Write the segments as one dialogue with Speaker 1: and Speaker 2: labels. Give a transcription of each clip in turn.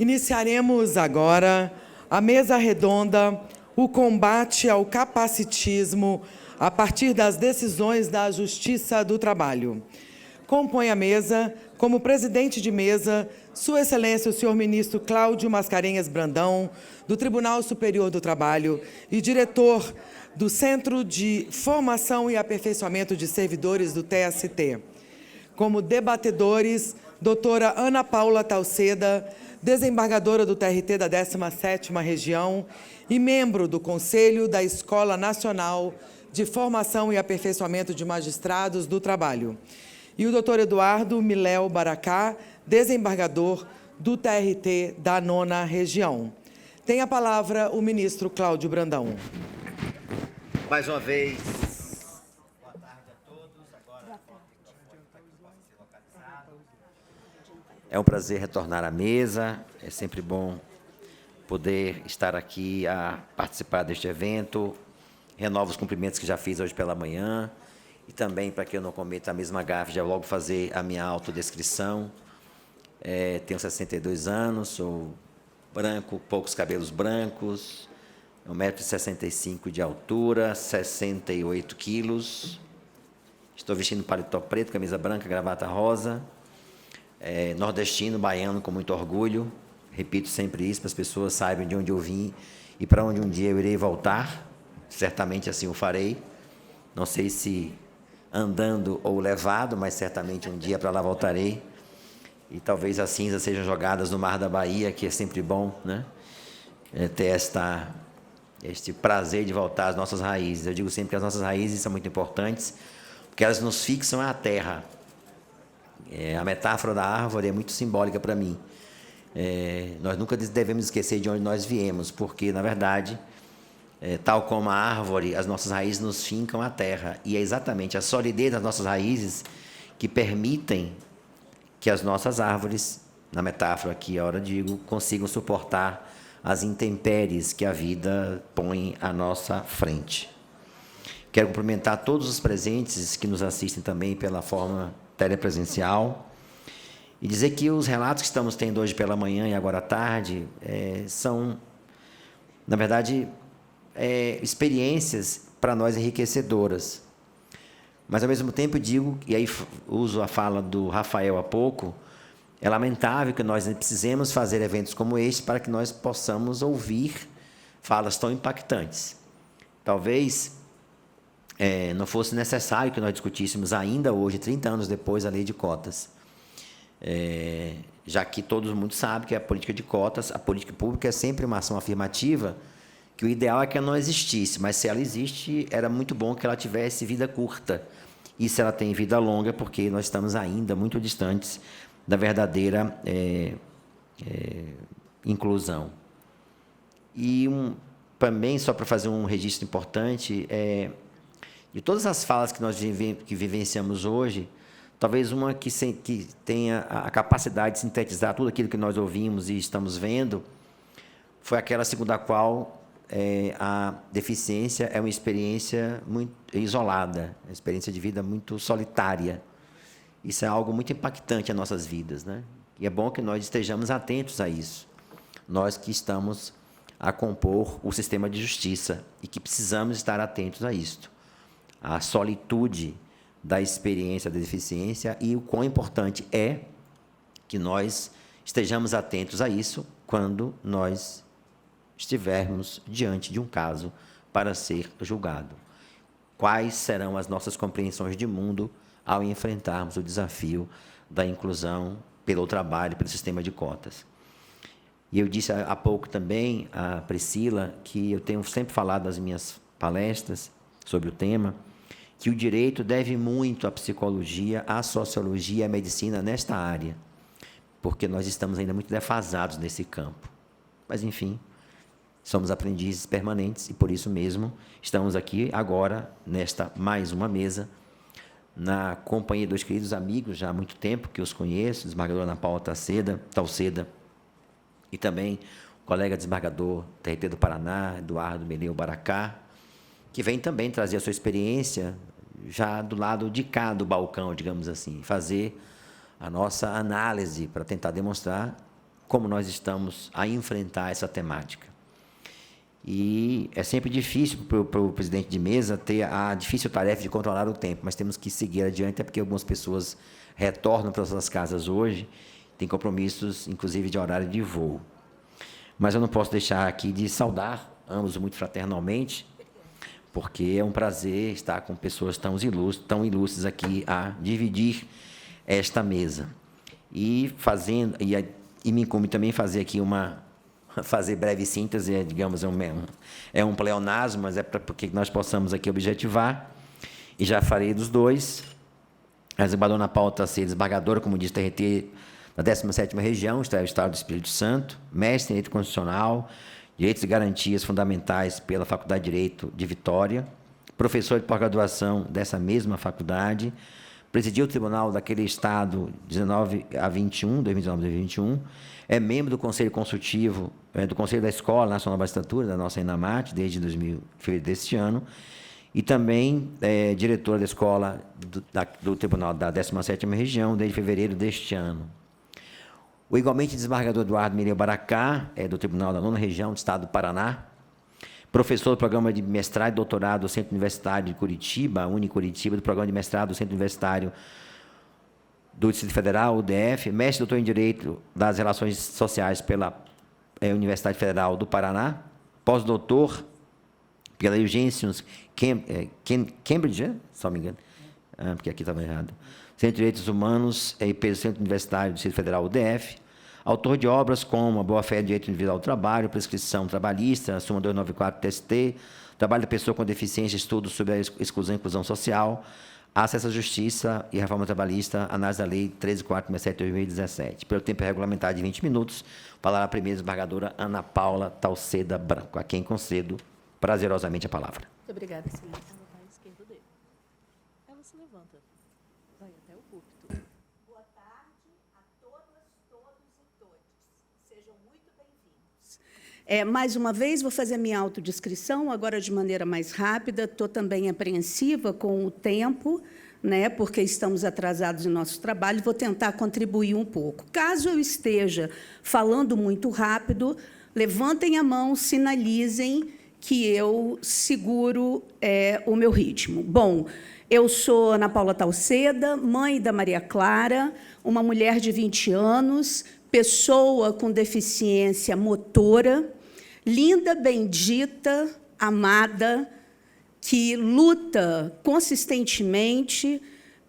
Speaker 1: Iniciaremos agora a mesa redonda, o combate ao capacitismo a partir das decisões da Justiça do Trabalho. Compõe a mesa, como presidente de mesa, Sua Excelência o senhor ministro Cláudio Mascarenhas Brandão, do Tribunal Superior do Trabalho e diretor do Centro de Formação e Aperfeiçoamento de Servidores do TST. Como debatedores, doutora Ana Paula Talceda, desembargadora do TRT da 17ª Região e membro do Conselho da Escola Nacional de Formação e Aperfeiçoamento de Magistrados do Trabalho. E o doutor Eduardo Miléo Baracá, desembargador do TRT da 9ª Região. Tem a palavra o ministro Cláudio Brandão.
Speaker 2: Mais uma vez, boa tarde a todos. Agora é um prazer retornar à mesa. É sempre bom poder estar aqui a participar deste evento. Renovo os cumprimentos que já fiz hoje pela manhã. E também, para que eu não cometa a mesma gafe, já logo fazer a minha autodescrição. Tenho 62 anos, sou branco, poucos cabelos brancos, 1,65 m de altura, 68 quilos. Estou vestindo paletó preto, camisa branca, gravata rosa. Nordestino, baiano, com muito orgulho. Repito sempre isso, para as pessoas saibam de onde eu vim e para onde um dia eu irei voltar. Certamente assim o farei. Não sei se andando ou levado, mas certamente um dia para lá voltarei. E talvez as cinzas sejam jogadas no Mar da Bahia, que é sempre bom, né? Ter este prazer de voltar às nossas raízes. Eu digo sempre que as nossas raízes são muito importantes, porque elas nos fixam à terra. A metáfora da árvore é muito simbólica para mim. Nós nunca devemos esquecer de onde nós viemos, porque, na verdade, tal como a árvore, as nossas raízes nos fincam à terra. E é exatamente a solidez das nossas raízes que permitem que as nossas árvores, na metáfora que agora digo, consigam suportar as intempéries que a vida põe à nossa frente. Quero cumprimentar todos os presentes que nos assistem também pela forma telepresencial e dizer que os relatos que estamos tendo hoje pela manhã e agora à tarde são, na verdade, experiências para nós enriquecedoras. Mas, ao mesmo tempo, digo, e aí uso a fala do Rafael há pouco, é lamentável que nós precisemos fazer eventos como este para que nós possamos ouvir falas tão impactantes. Talvez não fosse necessário que nós discutíssemos ainda hoje, 30 anos depois, a lei de cotas. Já que todo mundo sabe que a política de cotas, a política pública é sempre uma ação afirmativa, que o ideal é que ela não existisse, mas se ela existe, era muito bom que ela tivesse vida curta. E se ela tem vida longa, porque nós estamos ainda muito distantes da verdadeira inclusão. E também, só para fazer um registro importante, de todas as falas que nós vivenciamos hoje, talvez uma que tenha a capacidade de sintetizar tudo aquilo que nós ouvimos e estamos vendo, foi aquela segundo a qual a deficiência é uma experiência muito isolada, uma experiência de vida muito solitária. Isso é algo muito impactante em nossas vidas, né? E é bom que nós estejamos atentos a isso. Nós que estamos a compor o sistema de justiça e que precisamos estar atentos a isto. A solitude da experiência da deficiência e o quão importante é que nós estejamos atentos a isso quando nós estivermos diante de um caso para ser julgado. Quais serão as nossas compreensões de mundo ao enfrentarmos o desafio da inclusão pelo trabalho, pelo sistema de cotas? E eu disse há pouco também a Priscila que eu tenho sempre falado nas minhas palestras sobre o tema, que o direito deve muito à psicologia, à sociologia e à medicina nesta área, porque nós estamos ainda muito defasados nesse campo. Mas, enfim, somos aprendizes permanentes e, por isso mesmo, estamos aqui agora, nesta mais uma mesa, na companhia dos queridos amigos, já há muito tempo que os conheço, desembargador Ana Paula Talceda, e também o colega desembargador TRT do Paraná, Eduardo Miléo Baracá, que vem também trazer a sua experiência já do lado de cá do balcão, digamos assim, fazer a nossa análise para tentar demonstrar como nós estamos a enfrentar essa temática. E é sempre difícil para o presidente de mesa ter a difícil tarefa de controlar o tempo, mas temos que seguir adiante, até porque algumas pessoas retornam para suas casas hoje, têm compromissos, inclusive, de horário de voo. Mas eu não posso deixar aqui de saudar ambos muito fraternalmente, porque é um prazer estar com pessoas tão ilustres aqui a dividir esta mesa. E me incumbe também fazer aqui fazer breve síntese, digamos, é um pleonasmo, mas é para que nós possamos aqui objetivar, e já farei dos dois. A desembargadora Ana Paula Tauceda, desembargadora, como disse, TRT da 17ª Região, Estado do Espírito Santo, mestre em Direito Constitucional, Direitos e Garantias Fundamentais pela Faculdade de Direito de Vitória, professor de pós-graduação dessa mesma faculdade, presidiu o tribunal daquele Estado 2019 a 2021, é membro do Conselho Consultivo, do Conselho da Escola Nacional da Magistratura, da nossa ENAMAT, desde fevereiro deste ano, e também é diretor da Escola do Tribunal da 17ª Região, desde fevereiro deste ano. O igualmente desembargador Eduardo Mireu Baracá, do Tribunal da 9ª Região do Estado do Paraná, professor do Programa de Mestrado e Doutorado do Centro Universitário de Curitiba, Unicuritiba, do Programa de Mestrado do Centro Universitário do Distrito Federal, UDF, mestre e doutor em Direito das Relações Sociais pela Universidade Federal do Paraná, pós-doutor pela Eugênios Cambridge, só me engano, porque aqui estava errado, Centro de Direitos Humanos e pelo Centro Universitário do Distrito Federal, UDF, autor de obras como A Boa-Fé e Direito Individual do Trabalho, Prescrição Trabalhista, Súmula 294 TST, Trabalho da Pessoa com Deficiência, Estudos sobre a Exclusão e Inclusão Social, Acesso à Justiça e Reforma Trabalhista, Análise da Lei 13.467 de 2017. Pelo tempo regulamentar de 20 minutos, falará a primeira desembargadora Ana Paula Tauceda Branco, a quem concedo prazerosamente a palavra.
Speaker 3: Muito obrigada, excelência. Vou botar à esquerda dele. Ela se levanta. Vai até o púlpito.
Speaker 4: Boa tarde a todas, todos e todes. Sejam muito bem-vindos.
Speaker 3: Mais uma vez, vou fazer a minha autodescrição, agora de maneira mais rápida. Estou também apreensiva com o tempo, porque estamos atrasados em nosso trabalho. Vou tentar contribuir um pouco. Caso eu esteja falando muito rápido, levantem a mão, sinalizem que eu seguro o meu ritmo. Bom, eu sou Ana Paula Tauceda, mãe da Maria Clara, uma mulher de 20 anos, pessoa com deficiência motora, linda, bendita, amada, que luta consistentemente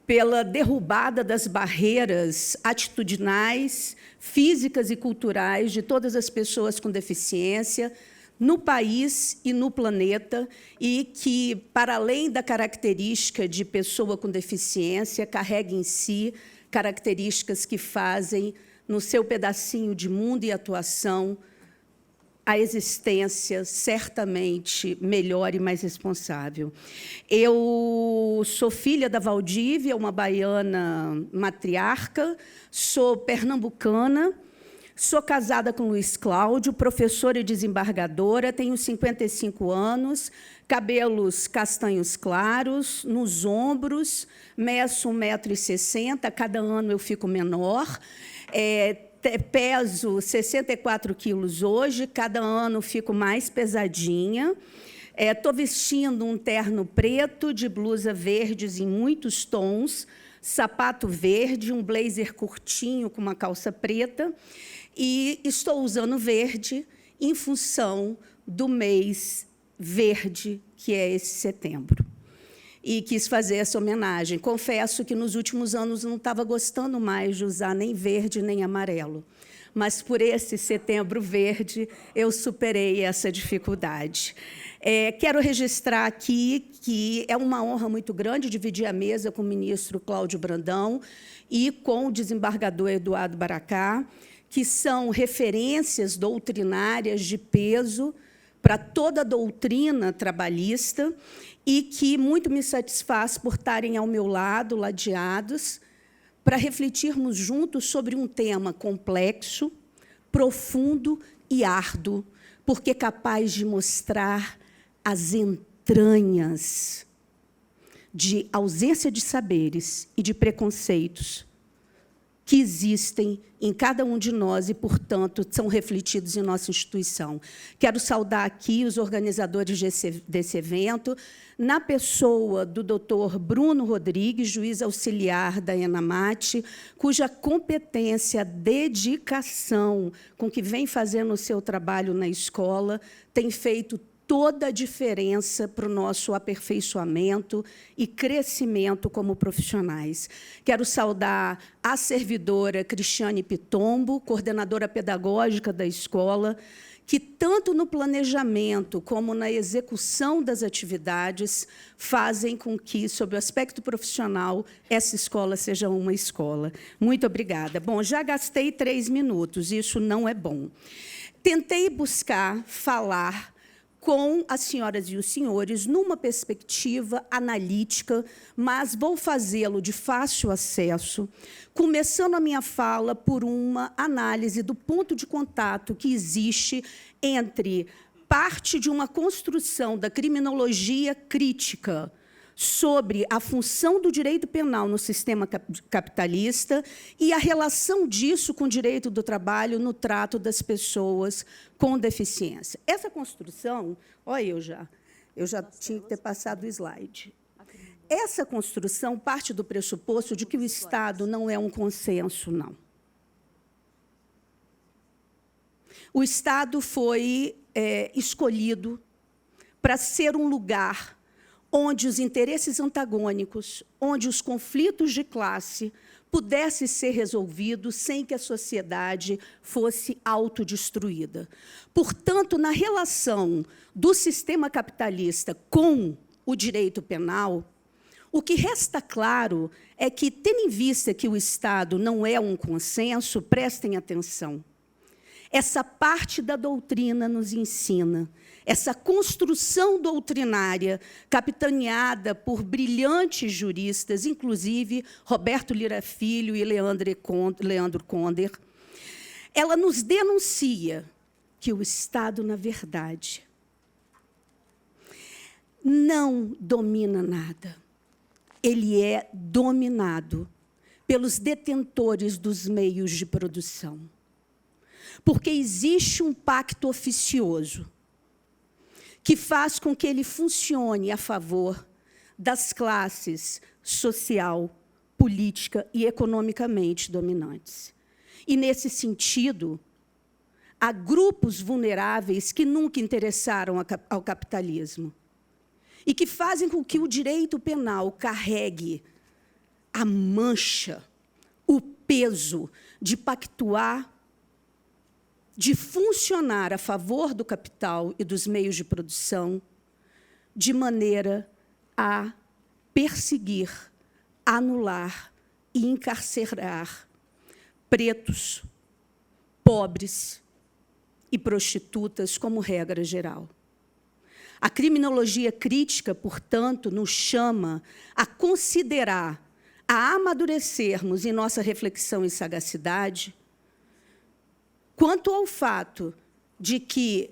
Speaker 3: pela derrubada das barreiras atitudinais, físicas e culturais de todas as pessoas com deficiência, no país e no planeta, e que, para além da característica de pessoa com deficiência, carrega em si características que fazem, no seu pedacinho de mundo e atuação, a existência certamente melhor e mais responsável. Eu sou filha da Valdívia, uma baiana matriarca, sou pernambucana, sou casada com Luiz Cláudio, professora e desembargadora, tenho 55 anos, cabelos castanhos claros, nos ombros, meço 1,60 m, cada ano eu fico menor, peso 64 quilos hoje, cada ano fico mais pesadinha. Estou vestindo um terno preto de blusa verdes em muitos tons, sapato verde, um blazer curtinho com uma calça preta, e estou usando verde em função do mês verde, que é esse setembro. E quis fazer essa homenagem. Confesso que, nos últimos anos, não estava gostando mais de usar nem verde nem amarelo. Mas, por esse setembro verde, eu superei essa dificuldade. Quero registrar aqui que é uma honra muito grande dividir a mesa com o ministro Cláudio Brandão e com o desembargador Eduardo Baracá, que são referências doutrinárias de peso para toda a doutrina trabalhista e que muito me satisfaz por estarem ao meu lado, ladeados, para refletirmos juntos sobre um tema complexo, profundo e árduo, porque capaz de mostrar as entranhas de ausência de saberes e de preconceitos que existem em cada um de nós e, portanto, são refletidos em nossa instituição. Quero saudar aqui os organizadores desse evento, na pessoa do Dr. Bruno Rodrigues, juiz auxiliar da ENAMAT, cuja competência, dedicação com que vem fazendo o seu trabalho na escola tem feito toda a diferença para o nosso aperfeiçoamento e crescimento como profissionais. Quero saudar a servidora Cristiane Pitombo, coordenadora pedagógica da escola, que, tanto no planejamento como na execução das atividades, fazem com que, sob o aspecto profissional, essa escola seja uma escola. Muito obrigada. Bom, já gastei 3 minutos, isso não é bom. Tentei buscar falar com as senhoras e os senhores numa perspectiva analítica, mas vou fazê-lo de fácil acesso, começando a minha fala por uma análise do ponto de contato que existe entre parte de uma construção da criminologia crítica sobre a função do direito penal no sistema capitalista e a relação disso com o direito do trabalho no trato das pessoas com deficiência. Essa construção, olha, eu já tinha que ter passado o slide. Essa construção parte do pressuposto de que o Estado não é um consenso, não. O Estado foi escolhido para ser um lugar onde os interesses antagônicos, onde os conflitos de classe pudessem ser resolvidos sem que a sociedade fosse autodestruída. Portanto, na relação do sistema capitalista com o direito penal, o que resta claro é que, tendo em vista que o Estado não é um consenso, prestem atenção, essa parte da doutrina nos ensina, essa construção doutrinária, capitaneada por brilhantes juristas, inclusive Roberto Lira Filho e Leandro Conder, ela nos denuncia que o Estado, na verdade, não domina nada. Ele é dominado pelos detentores dos meios de produção. Porque existe um pacto oficioso que faz com que ele funcione a favor das classes social, política e economicamente dominantes. E, nesse sentido, há grupos vulneráveis que nunca interessaram ao capitalismo e que fazem com que o direito penal carregue a mancha, o peso de pactuar, de funcionar a favor do capital e dos meios de produção, de maneira a perseguir, anular e encarcerar pretos, pobres e prostitutas como regra geral. A criminologia crítica, portanto, nos chama a considerar, a amadurecermos em nossa reflexão e sagacidade, quanto ao fato de que,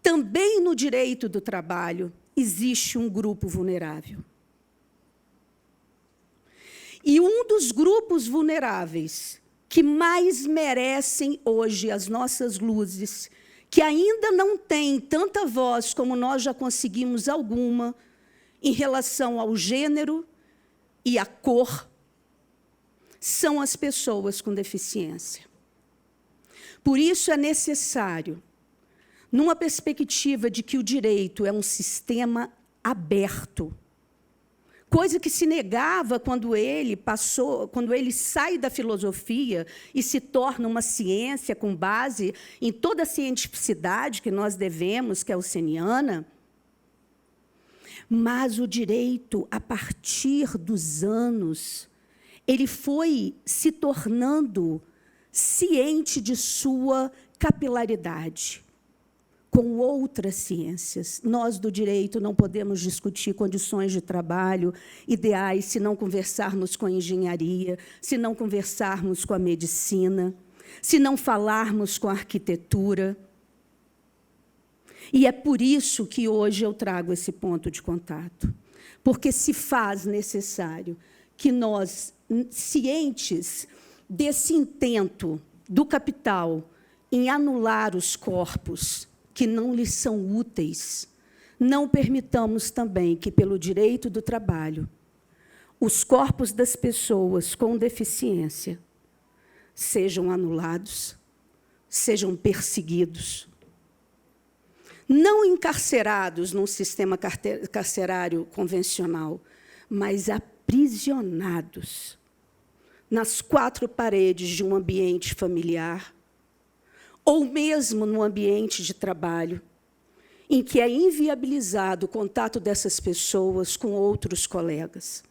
Speaker 3: também no direito do trabalho, existe um grupo vulnerável. E um dos grupos vulneráveis que mais merecem hoje as nossas luzes, que ainda não tem tanta voz como nós já conseguimos alguma, em relação ao gênero e à cor, são as pessoas com deficiência. Por isso é necessário, numa perspectiva de que o direito é um sistema aberto, coisa que se negava quando ele sai da filosofia e se torna uma ciência com base em toda a cientificidade que nós devemos, kelseniana, mas o direito, a partir dos anos, ele foi se tornando ciente de sua capilaridade com outras ciências. Nós, do direito, não podemos discutir condições de trabalho ideais se não conversarmos com a engenharia, se não conversarmos com a medicina, se não falarmos com a arquitetura. E é por isso que hoje eu trago esse ponto de contato, porque se faz necessário que nós, cientes desse intento do capital em anular os corpos que não lhes são úteis, não permitamos também que, pelo direito do trabalho, os corpos das pessoas com deficiência sejam anulados, sejam perseguidos, não encarcerados num sistema carcerário convencional, mas aprisionados nas quatro paredes de um ambiente familiar, ou mesmo no ambiente de trabalho, em que é inviabilizado o contato dessas pessoas com outros colegas.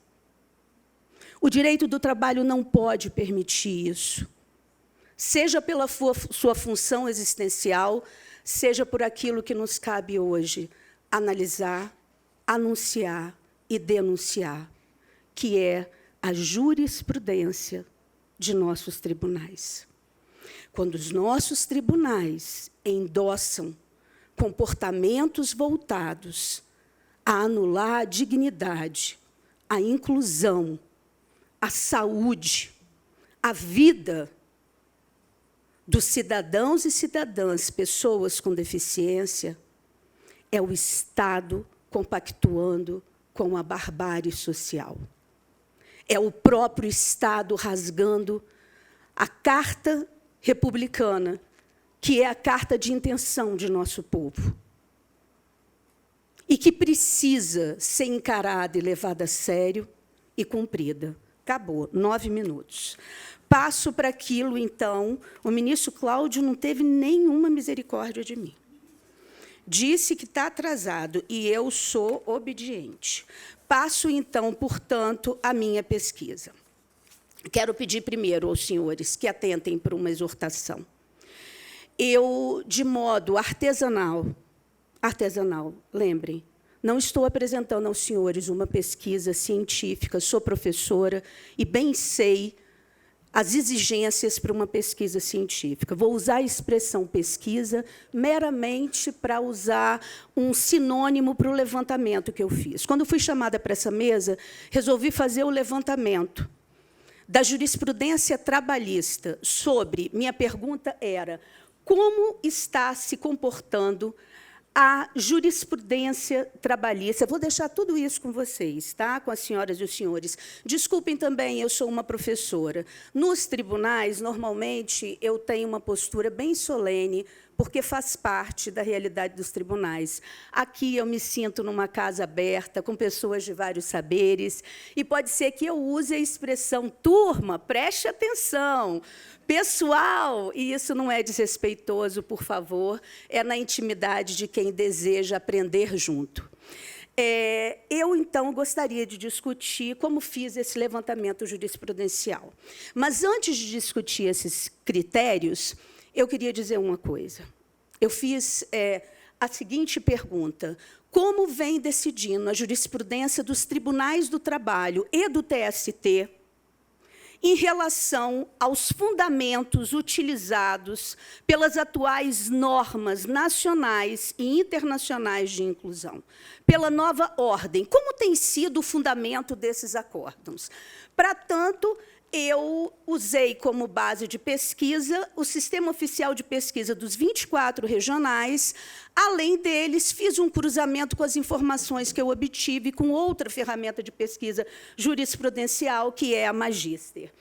Speaker 3: O direito do trabalho não pode permitir isso, seja pela sua função existencial, seja por aquilo que nos cabe hoje, analisar, anunciar e denunciar, que é a jurisprudência de nossos tribunais. Quando os nossos tribunais endossam comportamentos voltados a anular a dignidade, a inclusão, a saúde, a vida dos cidadãos e cidadãs, pessoas com deficiência, é o Estado compactuando com a barbárie social. É o próprio Estado rasgando a Carta Republicana, que é a carta de intenção de nosso povo, e que precisa ser encarada e levada a sério e cumprida. Acabou, 9 minutos. Passo para aquilo, então, o ministro Cláudio não teve nenhuma misericórdia de mim. Disse que está atrasado, e eu sou obediente. Passo, então, portanto, a minha pesquisa. Quero pedir primeiro aos senhores que atentem para uma exortação. Eu, de modo artesanal, lembrem, não estou apresentando aos senhores uma pesquisa científica, sou professora e bem sei as exigências para uma pesquisa científica. Vou usar a expressão pesquisa meramente para usar um sinônimo para o levantamento que eu fiz. Quando fui chamada para essa mesa, resolvi fazer o levantamento da jurisprudência trabalhista sobre, minha pergunta era, como está se comportando a jurisprudência trabalhista? Eu vou deixar tudo isso com vocês, tá? Com as senhoras e os senhores. Desculpem também, eu sou uma professora. Nos tribunais, normalmente, eu tenho uma postura bem solene, porque faz parte da realidade dos tribunais. Aqui eu me sinto numa casa aberta, com pessoas de vários saberes, e pode ser que eu use a expressão turma, preste atenção, pessoal, e isso não é desrespeitoso, por favor, é na intimidade de quem deseja aprender junto. Eu, então, gostaria de discutir como fiz esse levantamento jurisprudencial. Mas, antes de discutir esses critérios, eu queria dizer uma coisa. Eu fiz a seguinte pergunta: como vem decidindo a jurisprudência dos tribunais do trabalho e do TST em relação aos fundamentos utilizados pelas atuais normas nacionais e internacionais de inclusão, pela nova ordem? Como tem sido o fundamento desses acórdãos? Para tanto, eu usei como base de pesquisa o Sistema Oficial de Pesquisa dos 24 regionais. Além deles, fiz um cruzamento com as informações que eu obtive com outra ferramenta de pesquisa jurisprudencial, que é a Magister.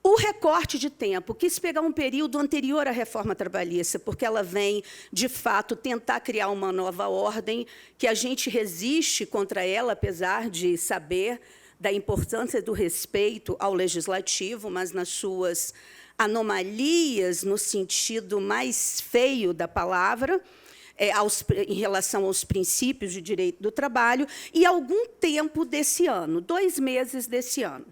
Speaker 3: O recorte de tempo, quis pegar um período anterior à reforma trabalhista, porque ela vem, de fato, tentar criar uma nova ordem, que a gente resiste contra ela, apesar de saber da importância do respeito ao legislativo, mas nas suas anomalias, no sentido mais feio da palavra, em relação aos princípios de direito do trabalho, e algum tempo desse ano, 2 meses desse ano.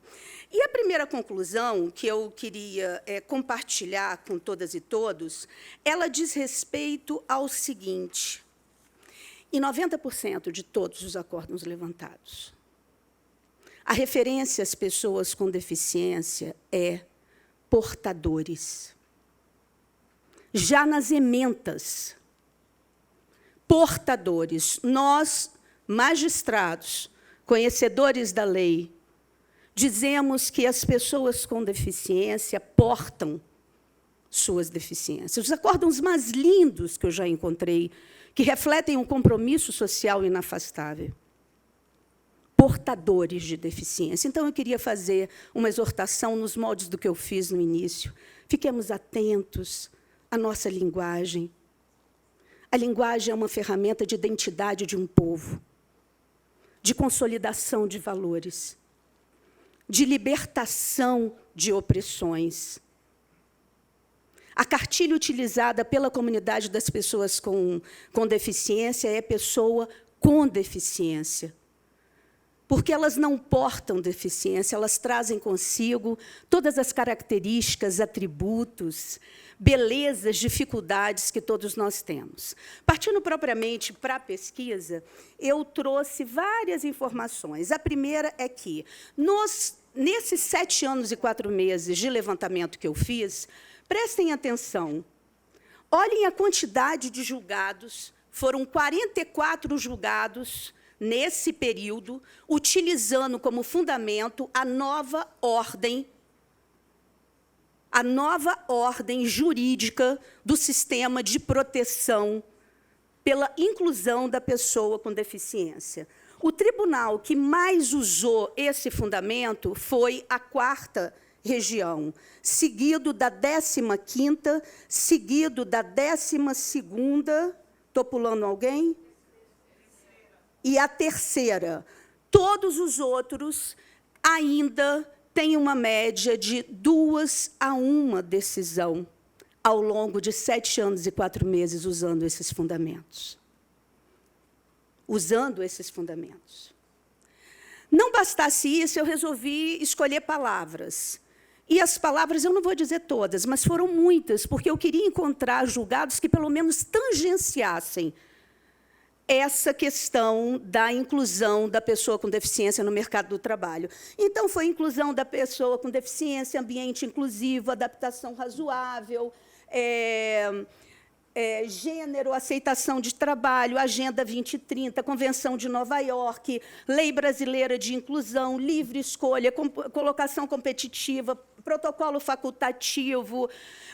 Speaker 3: E a primeira conclusão que eu queria compartilhar com todas e todos, ela diz respeito ao seguinte: em 90% de todos os acórdãos levantados, a referência às pessoas com deficiência é portadores. Já nas ementas, portadores. Nós, magistrados, conhecedores da lei, dizemos que as pessoas com deficiência portam suas deficiências. Os acórdãos mais lindos que eu já encontrei, que refletem um compromisso social inafastável. Portadores de deficiência. Então, eu queria fazer uma exortação nos moldes do que eu fiz no início. Fiquemos atentos à nossa linguagem. A linguagem é uma ferramenta de identidade de um povo, de consolidação de valores, de libertação de opressões. A cartilha utilizada pela comunidade das pessoas com deficiência é pessoa com deficiência, porque elas não portam deficiência, elas trazem consigo todas as características, atributos, belezas, dificuldades que todos nós temos. Partindo propriamente para a pesquisa, eu trouxe várias informações. A primeira é que, nesses 7 anos e 4 meses de levantamento que eu fiz, prestem atenção, olhem a quantidade de julgados, foram 44 julgados nesse período, utilizando como fundamento a nova ordem jurídica do sistema de proteção pela inclusão da pessoa com deficiência. O tribunal que mais usou esse fundamento foi a 4ª região, seguido da 15ª, seguido da 12ª, estou pulando alguém? E a 3ª. Todos os outros ainda têm uma média de 2 a 1 decisão ao longo de 7 anos e 4 meses usando esses fundamentos. Não bastasse isso, eu resolvi escolher palavras. E as palavras, eu não vou dizer todas, mas foram muitas, porque eu queria encontrar julgados que, pelo menos, tangenciassem essa questão da inclusão da pessoa com deficiência no mercado do trabalho. Então, foi inclusão da pessoa com deficiência, ambiente inclusivo, adaptação razoável, gênero, aceitação de trabalho, Agenda 2030, Convenção de Nova York, Lei Brasileira de Inclusão, livre escolha, colocação competitiva, protocolo facultativo.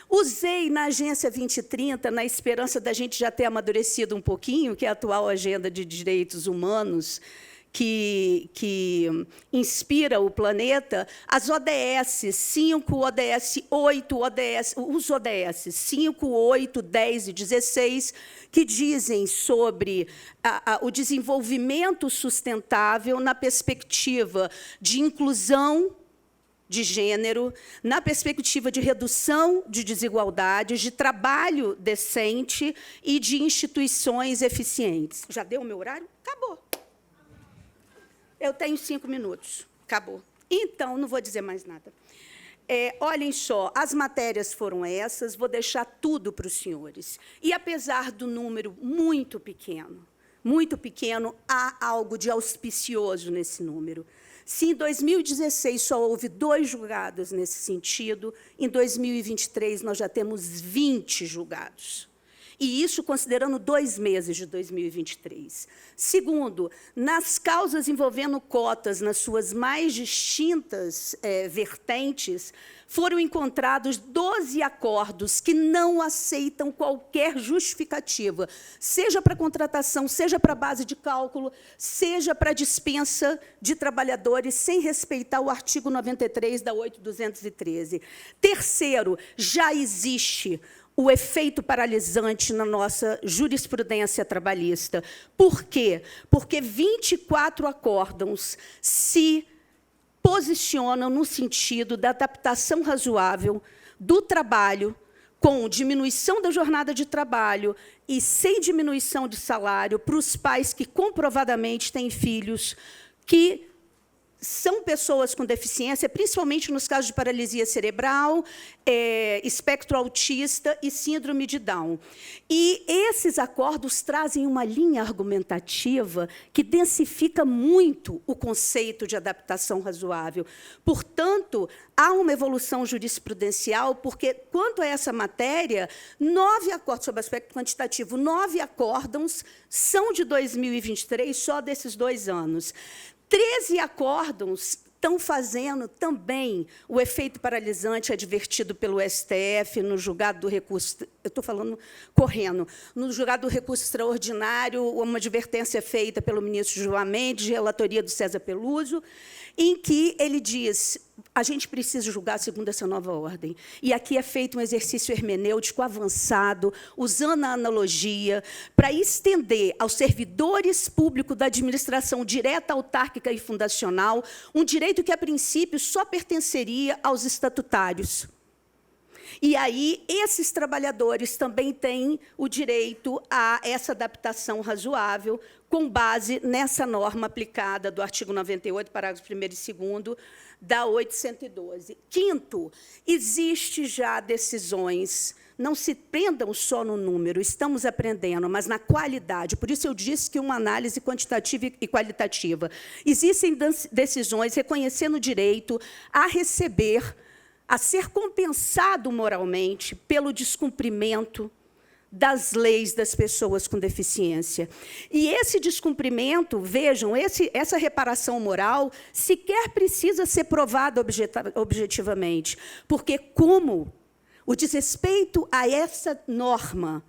Speaker 3: Usei na Agência 2030, na esperança da gente já ter amadurecido um pouquinho, que é a atual Agenda de Direitos Humanos, que inspira o planeta, as ODS 5, ODS 8, os ODS 5, 8, 10 e 16, que dizem sobre o desenvolvimento sustentável na perspectiva de inclusão de gênero, na perspectiva de redução de desigualdades, de trabalho decente e de instituições eficientes. Já deu o meu horário? Acabou. Eu tenho 5 minutos. Acabou. Então, não vou dizer mais nada. Olhem só, as matérias foram essas, vou deixar tudo para os senhores. E, apesar do número muito pequeno, há algo de auspicioso nesse número. Se em 2016 só houve 2 julgados nesse sentido, em 2023 nós já temos 20 julgados. E isso considerando 2 meses de 2023. Segundo, nas causas envolvendo cotas, nas suas mais distintas vertentes, foram encontrados 12 acordos que não aceitam qualquer justificativa, seja para contratação, seja para base de cálculo, seja para dispensa de trabalhadores, sem respeitar o artigo 93 da 8.213. Terceiro, já existe o efeito paralisante na nossa jurisprudência trabalhista. Por quê? Porque 24 acórdãos se posicionam no sentido da adaptação razoável do trabalho, com diminuição da jornada de trabalho e sem diminuição de salário, para os pais que comprovadamente têm filhos que são pessoas com deficiência, principalmente nos casos de paralisia cerebral, espectro autista e síndrome de Down. E esses acordos trazem uma linha argumentativa que densifica muito o conceito de adaptação razoável. Portanto, há uma evolução jurisprudencial, porque, quanto a essa matéria, 9 acordos, sob aspecto quantitativo, 9 acórdãos são de 2023, só desses 2 anos. 13 acórdãos estão fazendo também o efeito paralisante advertido pelo STF no julgado do recurso, eu estou falando correndo, no julgado do recurso extraordinário, uma advertência feita pelo ministro João Mendes, de relatoria do César Peluso, em que ele diz: a gente precisa julgar segundo essa nova ordem. E aqui é feito um exercício hermenêutico avançado, usando a analogia, para estender aos servidores públicos da administração direta, autárquica e fundacional um direito que, a princípio, só pertenceria aos estatutários. E aí, esses trabalhadores também têm o direito a essa adaptação razoável, com base nessa norma aplicada do artigo 98, parágrafos 1º e 2º, da 812. Quinto, existe já decisões, não se prendam só no número, estamos aprendendo, mas na qualidade. Por isso eu disse que uma análise quantitativa e qualitativa. Existem decisões reconhecendo o direito a receber, a ser compensado moralmente pelo descumprimento das leis das pessoas com deficiência. E esse descumprimento, vejam, essa reparação moral sequer precisa ser provada objetivamente, porque como o desrespeito a essa norma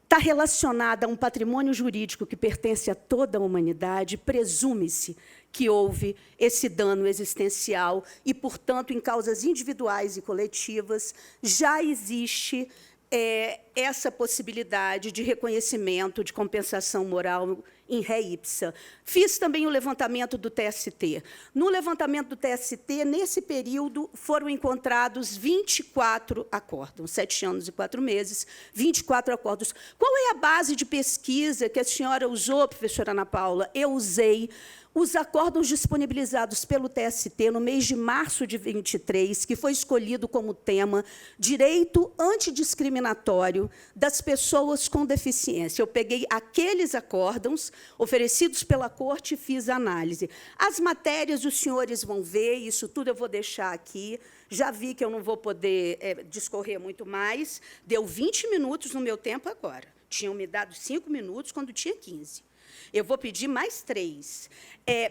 Speaker 3: está relacionada a um patrimônio jurídico que pertence a toda a humanidade, presume-se que houve esse dano existencial e, portanto, em causas individuais e coletivas, já existe essa possibilidade de reconhecimento, de compensação moral em ré ipsa. Fiz também o levantamento do TST. No levantamento do TST, nesse período, foram encontrados 24 acórdãos, 7 anos e 4 meses, 24 acórdãos. Qual é a base de pesquisa que a senhora usou, professora Ana Paula? Eu usei os acórdãos disponibilizados pelo TST no mês de março de 23, que foi escolhido como tema direito antidiscriminatório das pessoas com deficiência. Eu peguei aqueles acórdãos oferecidos pela Corte e fiz a análise. As matérias os senhores vão ver, isso tudo eu vou deixar aqui. Já vi que eu não vou poder discorrer muito mais. Deu 20 minutos no meu tempo agora. Tinham me dado 5 minutos quando tinha 15. Eu vou pedir mais 3.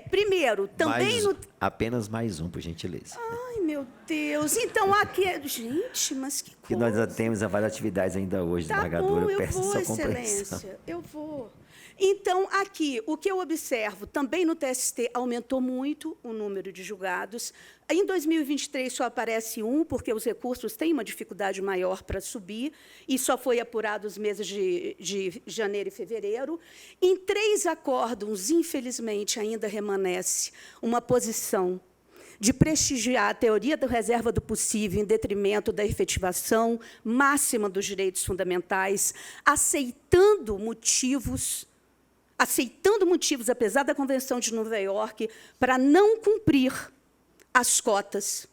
Speaker 3: Primeiro, também
Speaker 2: apenas mais um, por gentileza.
Speaker 3: Ai, meu Deus. Então, aqui... Gente, mas que coisa.
Speaker 2: Porque nós já temos várias atividades ainda hoje, desembargadora. Eu peço sua compreensão.
Speaker 3: Excelência, eu vou. Então, aqui, o que eu observo, também no TST aumentou muito o número de julgados. Em 2023, só aparece um, porque os recursos têm uma dificuldade maior para subir, e só foi apurado os meses de janeiro e fevereiro. Em 3 acórdãos, infelizmente, ainda permanece uma posição de prestigiar a teoria da reserva do possível em detrimento da efetivação máxima dos direitos fundamentais, aceitando motivos, apesar da Convenção de Nova York, para não cumprir as cotas.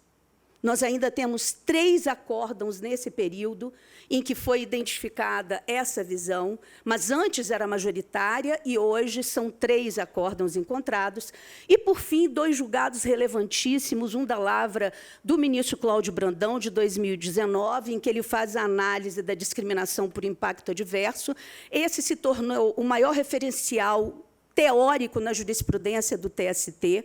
Speaker 3: Nós ainda temos 3 acórdãos nesse período em que foi identificada essa visão, mas antes era majoritária e hoje são 3 acórdãos encontrados. E, por fim, 2 julgados relevantíssimos, um da lavra do ministro Cláudio Brandão, de 2019, em que ele faz a análise da discriminação por impacto adverso. Esse se tornou o maior referencial teórico na jurisprudência do TST.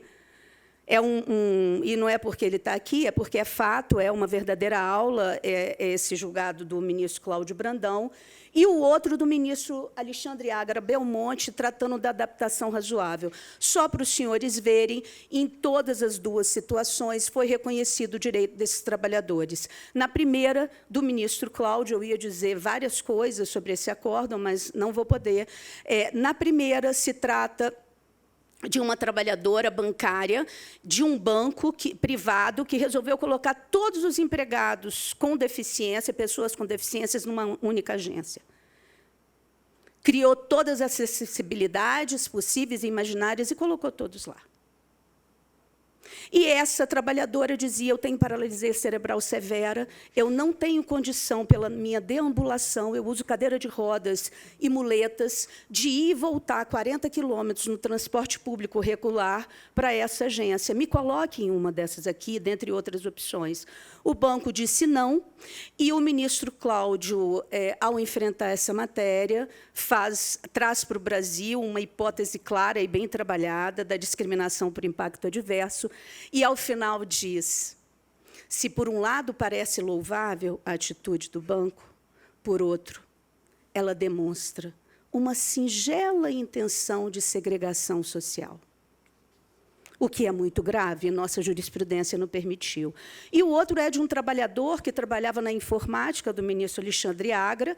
Speaker 3: E não é porque ele está aqui, é porque é fato, é uma verdadeira aula, esse julgado do ministro Cláudio Brandão, e o outro do ministro Alexandre Ágara Belmonte, tratando da adaptação razoável. Só para os senhores verem, em todas as 2 situações foi reconhecido o direito desses trabalhadores. Na primeira, do ministro Cláudio, eu ia dizer várias coisas sobre esse acórdão, mas não vou poder. Na primeira, se trata de uma trabalhadora bancária de um banco privado que resolveu colocar todos os empregados com deficiência, pessoas com deficiências, numa única agência. Criou todas as acessibilidades possíveis e imaginárias e colocou todos lá. E essa trabalhadora dizia, eu tenho paralisia cerebral severa, eu não tenho condição, pela minha deambulação, eu uso cadeira de rodas e muletas, de ir e voltar 40 quilômetros no transporte público regular para essa agência. Me coloque em uma dessas aqui, dentre outras opções. O banco disse não, e o ministro Cláudio, ao enfrentar essa matéria, traz para o Brasil uma hipótese clara e bem trabalhada da discriminação por impacto adverso, e, ao final, diz, se, por um lado, parece louvável a atitude do banco, por outro, ela demonstra uma singela intenção de segregação social, o que é muito grave, nossa jurisprudência não permitiu. E o outro é de um trabalhador que trabalhava na informática do ministro Alexandre Agra,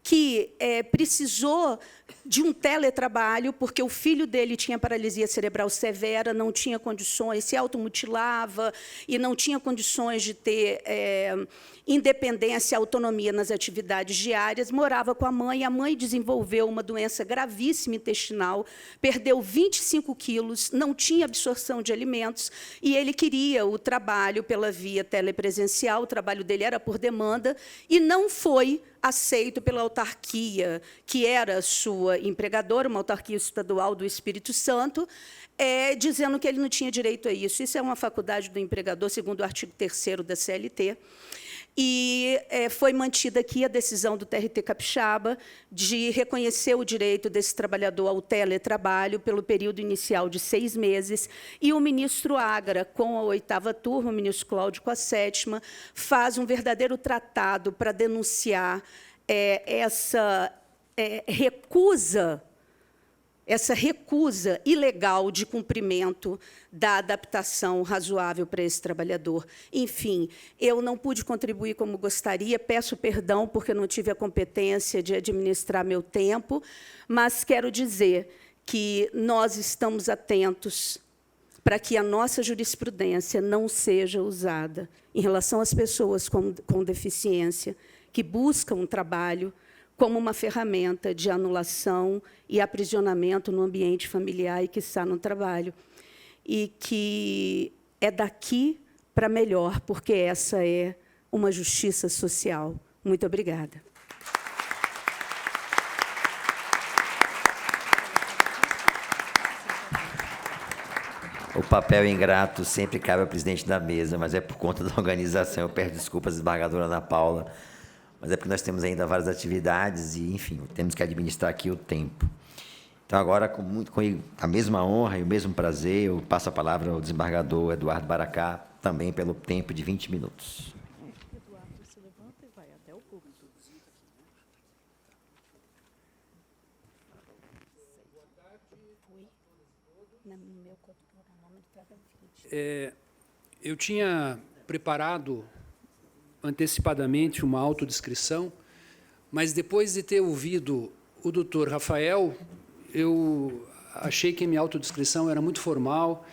Speaker 3: que precisou de um teletrabalho, porque o filho dele tinha paralisia cerebral severa, não tinha condições, se automutilava e não tinha condições de ter independência e autonomia nas atividades diárias, morava com a mãe desenvolveu uma doença gravíssima intestinal, perdeu 25 quilos, não tinha absorção de alimentos, e ele queria o trabalho pela via telepresencial, o trabalho dele era por demanda, e não foi aceito pela autarquia, que era sua empregadora, uma autarquia estadual do Espírito Santo, dizendo que ele não tinha direito a isso. Isso é uma faculdade do empregador, segundo o artigo 3º da CLT. E foi mantida aqui a decisão do TRT Capixaba de reconhecer o direito desse trabalhador ao teletrabalho pelo período inicial de 6 meses, e o ministro Agra, com a 8ª turma, o ministro Cláudio com a 7ª, faz um verdadeiro tratado para denunciar essa recusa ilegal de cumprimento da adaptação razoável para esse trabalhador. Enfim, eu não pude contribuir como gostaria, peço perdão porque não tive a competência de administrar meu tempo, mas quero dizer que nós estamos atentos para que a nossa jurisprudência não seja usada em relação às pessoas com deficiência que buscam um trabalho como uma ferramenta de anulação e aprisionamento no ambiente familiar e, quiçá, no trabalho. E que é daqui para melhor, porque essa é uma justiça social. Muito obrigada.
Speaker 2: O papel ingrato sempre cabe ao presidente da mesa, mas é por conta da organização. Eu peço desculpas, desembargadora Ana Paula, mas é porque nós temos ainda várias atividades e, enfim, temos que administrar aqui o tempo. Então, agora, com a mesma honra e o mesmo prazer, eu passo a palavra ao desembargador Eduardo Baracá, também pelo tempo de 20 minutos.
Speaker 3: Eduardo, você levanta e vai até o público.
Speaker 5: Eu tinha preparado antecipadamente uma autodescrição, mas depois de ter ouvido o doutor Rafael, eu achei que a minha autodescrição era muito formal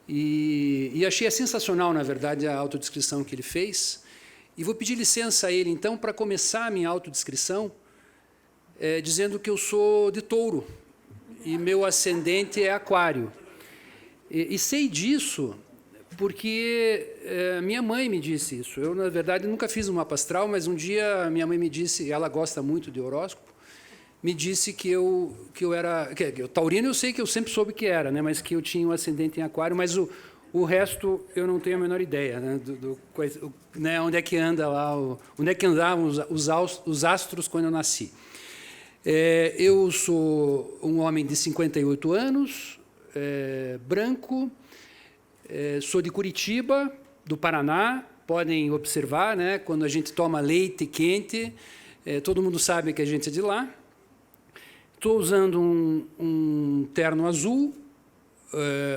Speaker 5: e achei sensacional, na verdade, a autodescrição que ele fez. E vou pedir licença a ele, então, para começar a minha autodescrição dizendo que eu sou de touro e meu ascendente é aquário. E sei disso porque minha mãe me disse isso. Eu, na verdade, nunca fiz um mapa astral, mas um dia minha mãe me disse, ela gosta muito de horóscopo, me disse que eu era... taurino eu sei que eu sempre soube que era, né, mas que eu tinha um ascendente em aquário, mas o resto eu não tenho a menor ideia, né, né, onde é que anda lá, onde é que andavam os astros quando eu nasci. Eu sou um homem de 58 anos, branco, sou de Curitiba, do Paraná, podem observar, né, quando a gente toma leite quente, todo mundo sabe que a gente é de lá. Estou usando um terno azul,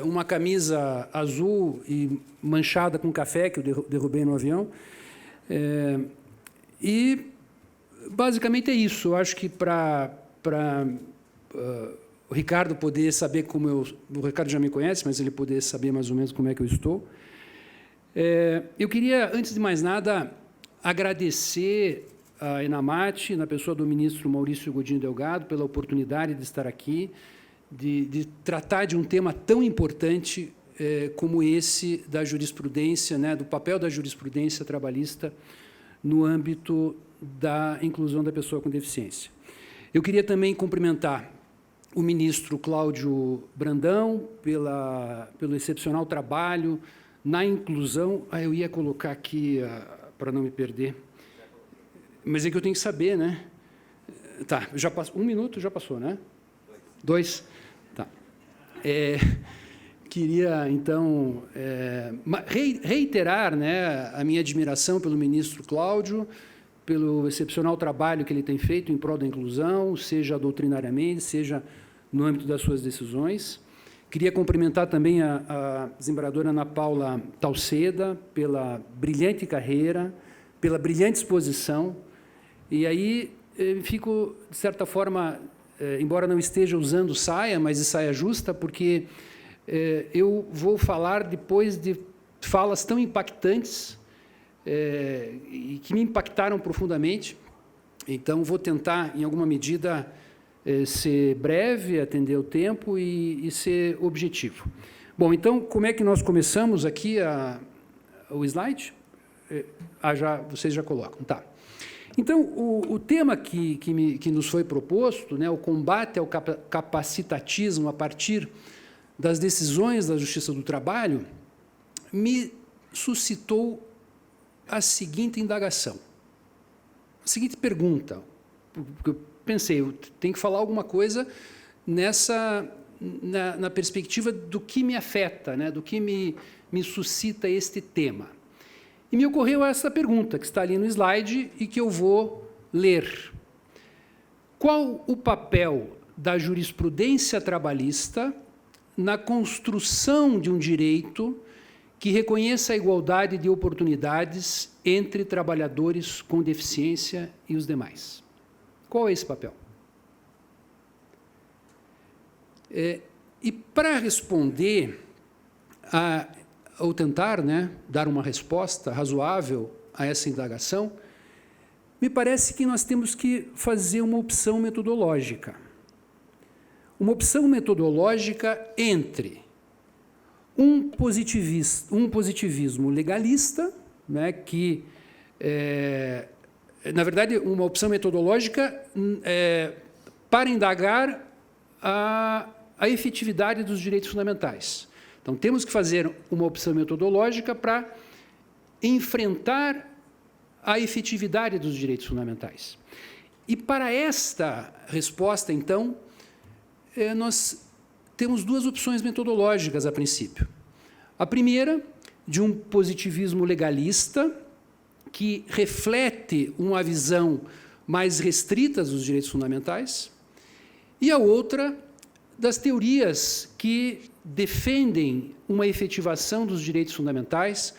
Speaker 5: uma camisa azul e manchada com café, que eu derrubei no avião. E, basicamente, é isso. Eu acho que para o Ricardo poder saber como eu... O Ricardo já me conhece, mas ele poder saber mais ou menos como é que eu estou. Eu queria, antes de mais nada, agradecer a Enamate, na pessoa do ministro Maurício Godinho Delgado, pela oportunidade de estar aqui, de tratar de um tema tão importante como esse da jurisprudência, né, do papel da jurisprudência trabalhista no âmbito da inclusão da pessoa com deficiência. Eu queria também cumprimentar o ministro Cláudio Brandão pelo excepcional trabalho na inclusão. Eu ia colocar aqui, para não me perder, mas é que eu tenho que saber, né? Tá, já passou, 1 minuto já passou, né? 2. Tá. Queria, então, reiterar, né, a minha admiração pelo ministro Cláudio, pelo excepcional trabalho que ele tem feito em prol da inclusão, seja doutrinariamente, seja no âmbito das suas decisões. Queria cumprimentar também a desembargadora Ana Paula Talceda pela brilhante carreira, pela brilhante exposição. E aí fico, de certa forma, embora não esteja usando saia, mas de saia justa, porque eu vou falar depois de falas tão impactantes e que me impactaram profundamente. Então, vou tentar, em alguma medida, ser breve, atender o tempo e ser objetivo. Bom, então, como é que nós começamos aqui o slide? Vocês já colocam, tá. Então, o tema que nos foi proposto, né, o combate ao capacitatismo a partir das decisões da Justiça do Trabalho, me suscitou a seguinte indagação, a seguinte pergunta, porque eu pensei, eu tenho que falar alguma coisa na perspectiva do que me afeta, né, do que me suscita este tema. E me ocorreu essa pergunta, que está ali no slide e que eu vou ler. Qual o papel da jurisprudência trabalhista na construção de um direito que reconheça a igualdade de oportunidades entre trabalhadores com deficiência e os demais? Qual é esse papel? E para responder ou tentar, né, dar uma resposta razoável a essa indagação, me parece que nós temos que fazer uma opção metodológica. Uma opção metodológica entre um positivismo legalista, né, que, na verdade, uma opção metodológica para indagar a efetividade dos direitos fundamentais. Então, temos que fazer uma opção metodológica para enfrentar a efetividade dos direitos fundamentais. E, para esta resposta, então, nós temos 2 opções metodológicas, a princípio. A primeira, de um positivismo legalista, que reflete uma visão mais restrita dos direitos fundamentais, e a outra, das teorias que defendem uma efetivação dos direitos fundamentais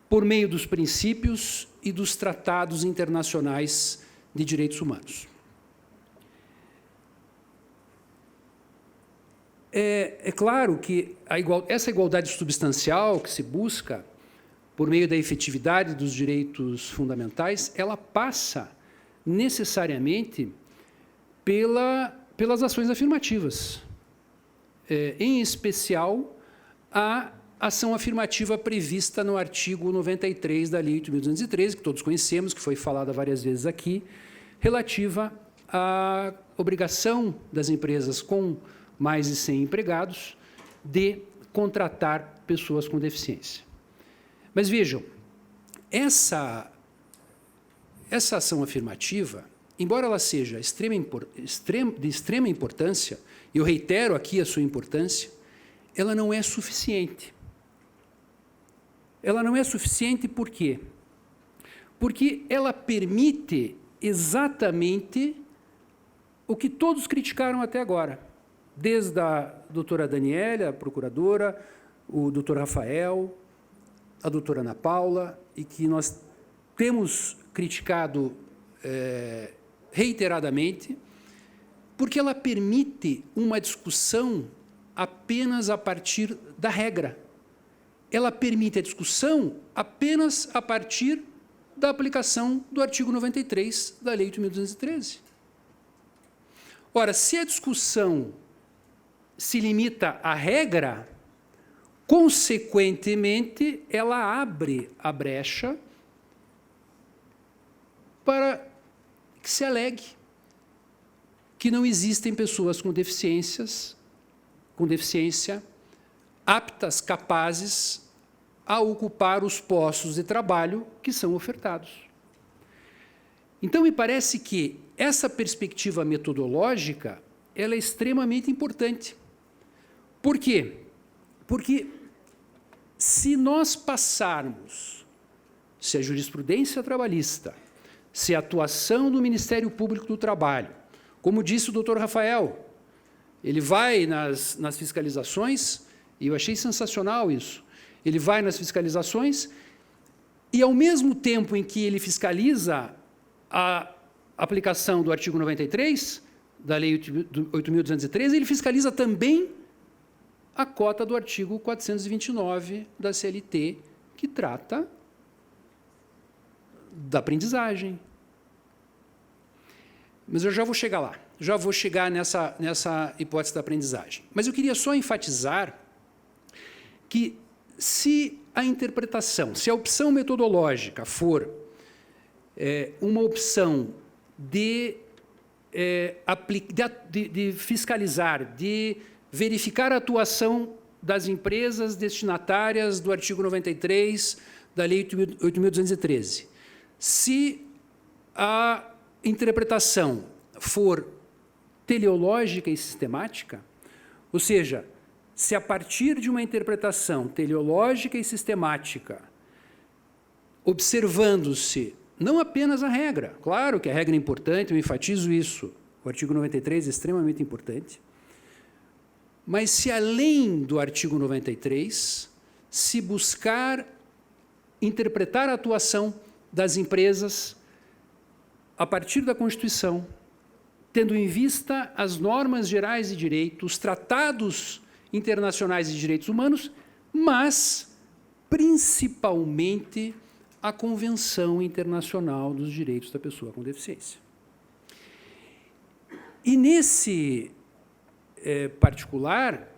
Speaker 5: por meio dos princípios e dos tratados internacionais de direitos humanos. É claro que essa igualdade substancial que se busca por meio da efetividade dos direitos fundamentais, ela passa necessariamente pelas ações afirmativas, em especial a ação afirmativa prevista no artigo 93 da Lei 8.213, que todos conhecemos, que foi falada várias vezes aqui, relativa à obrigação das empresas com mais de 100 empregados de contratar pessoas com deficiência. Mas vejam, essa ação afirmativa, embora ela seja de extrema importância, e eu reitero aqui a sua importância, ela não é suficiente. Ela não é suficiente por quê? Porque ela permite exatamente o que todos criticaram até agora, desde a doutora Daniela, a procuradora, o doutor Rafael, a doutora Ana Paula, e que nós temos criticado reiteradamente, porque ela permite uma discussão apenas a partir da regra. Ela permite a discussão apenas a partir da aplicação do artigo 93 da Lei 8.213. Ora, se a discussão se limita à regra, consequentemente, ela abre a brecha para que se alegue que não existem pessoas com deficiência aptas, capazes a ocupar os postos de trabalho que são ofertados. Então, me parece que essa perspectiva metodológica ela é extremamente importante. Por quê? Porque se nós passarmos, se a jurisprudência trabalhista, se a atuação do Ministério Público do Trabalho, como disse o doutor Rafael, ele vai nas fiscalizações, e eu achei sensacional isso, ele vai nas fiscalizações e, ao mesmo tempo em que ele fiscaliza a aplicação do artigo 93 da Lei 8.213, ele fiscaliza também a cota do artigo 429 da CLT, que trata da aprendizagem. Mas eu já vou chegar lá, já vou chegar nessa hipótese da aprendizagem. Mas eu queria só enfatizar que, se a interpretação, se a opção metodológica for uma opção de fiscalizar, de verificar a atuação das empresas destinatárias do artigo 93 da Lei 8.213, se a interpretação for teleológica e sistemática, ou seja, se a partir de uma interpretação teleológica e sistemática, observando-se não apenas a regra, claro que a regra é importante, eu enfatizo isso, o artigo 93 é extremamente importante, mas se além do artigo 93, se buscar interpretar a atuação das empresas a partir da Constituição, tendo em vista as normas gerais de direito, os tratados internacionais de direitos humanos, mas, principalmente, a Convenção Internacional dos Direitos da Pessoa com Deficiência. E, nesse particular,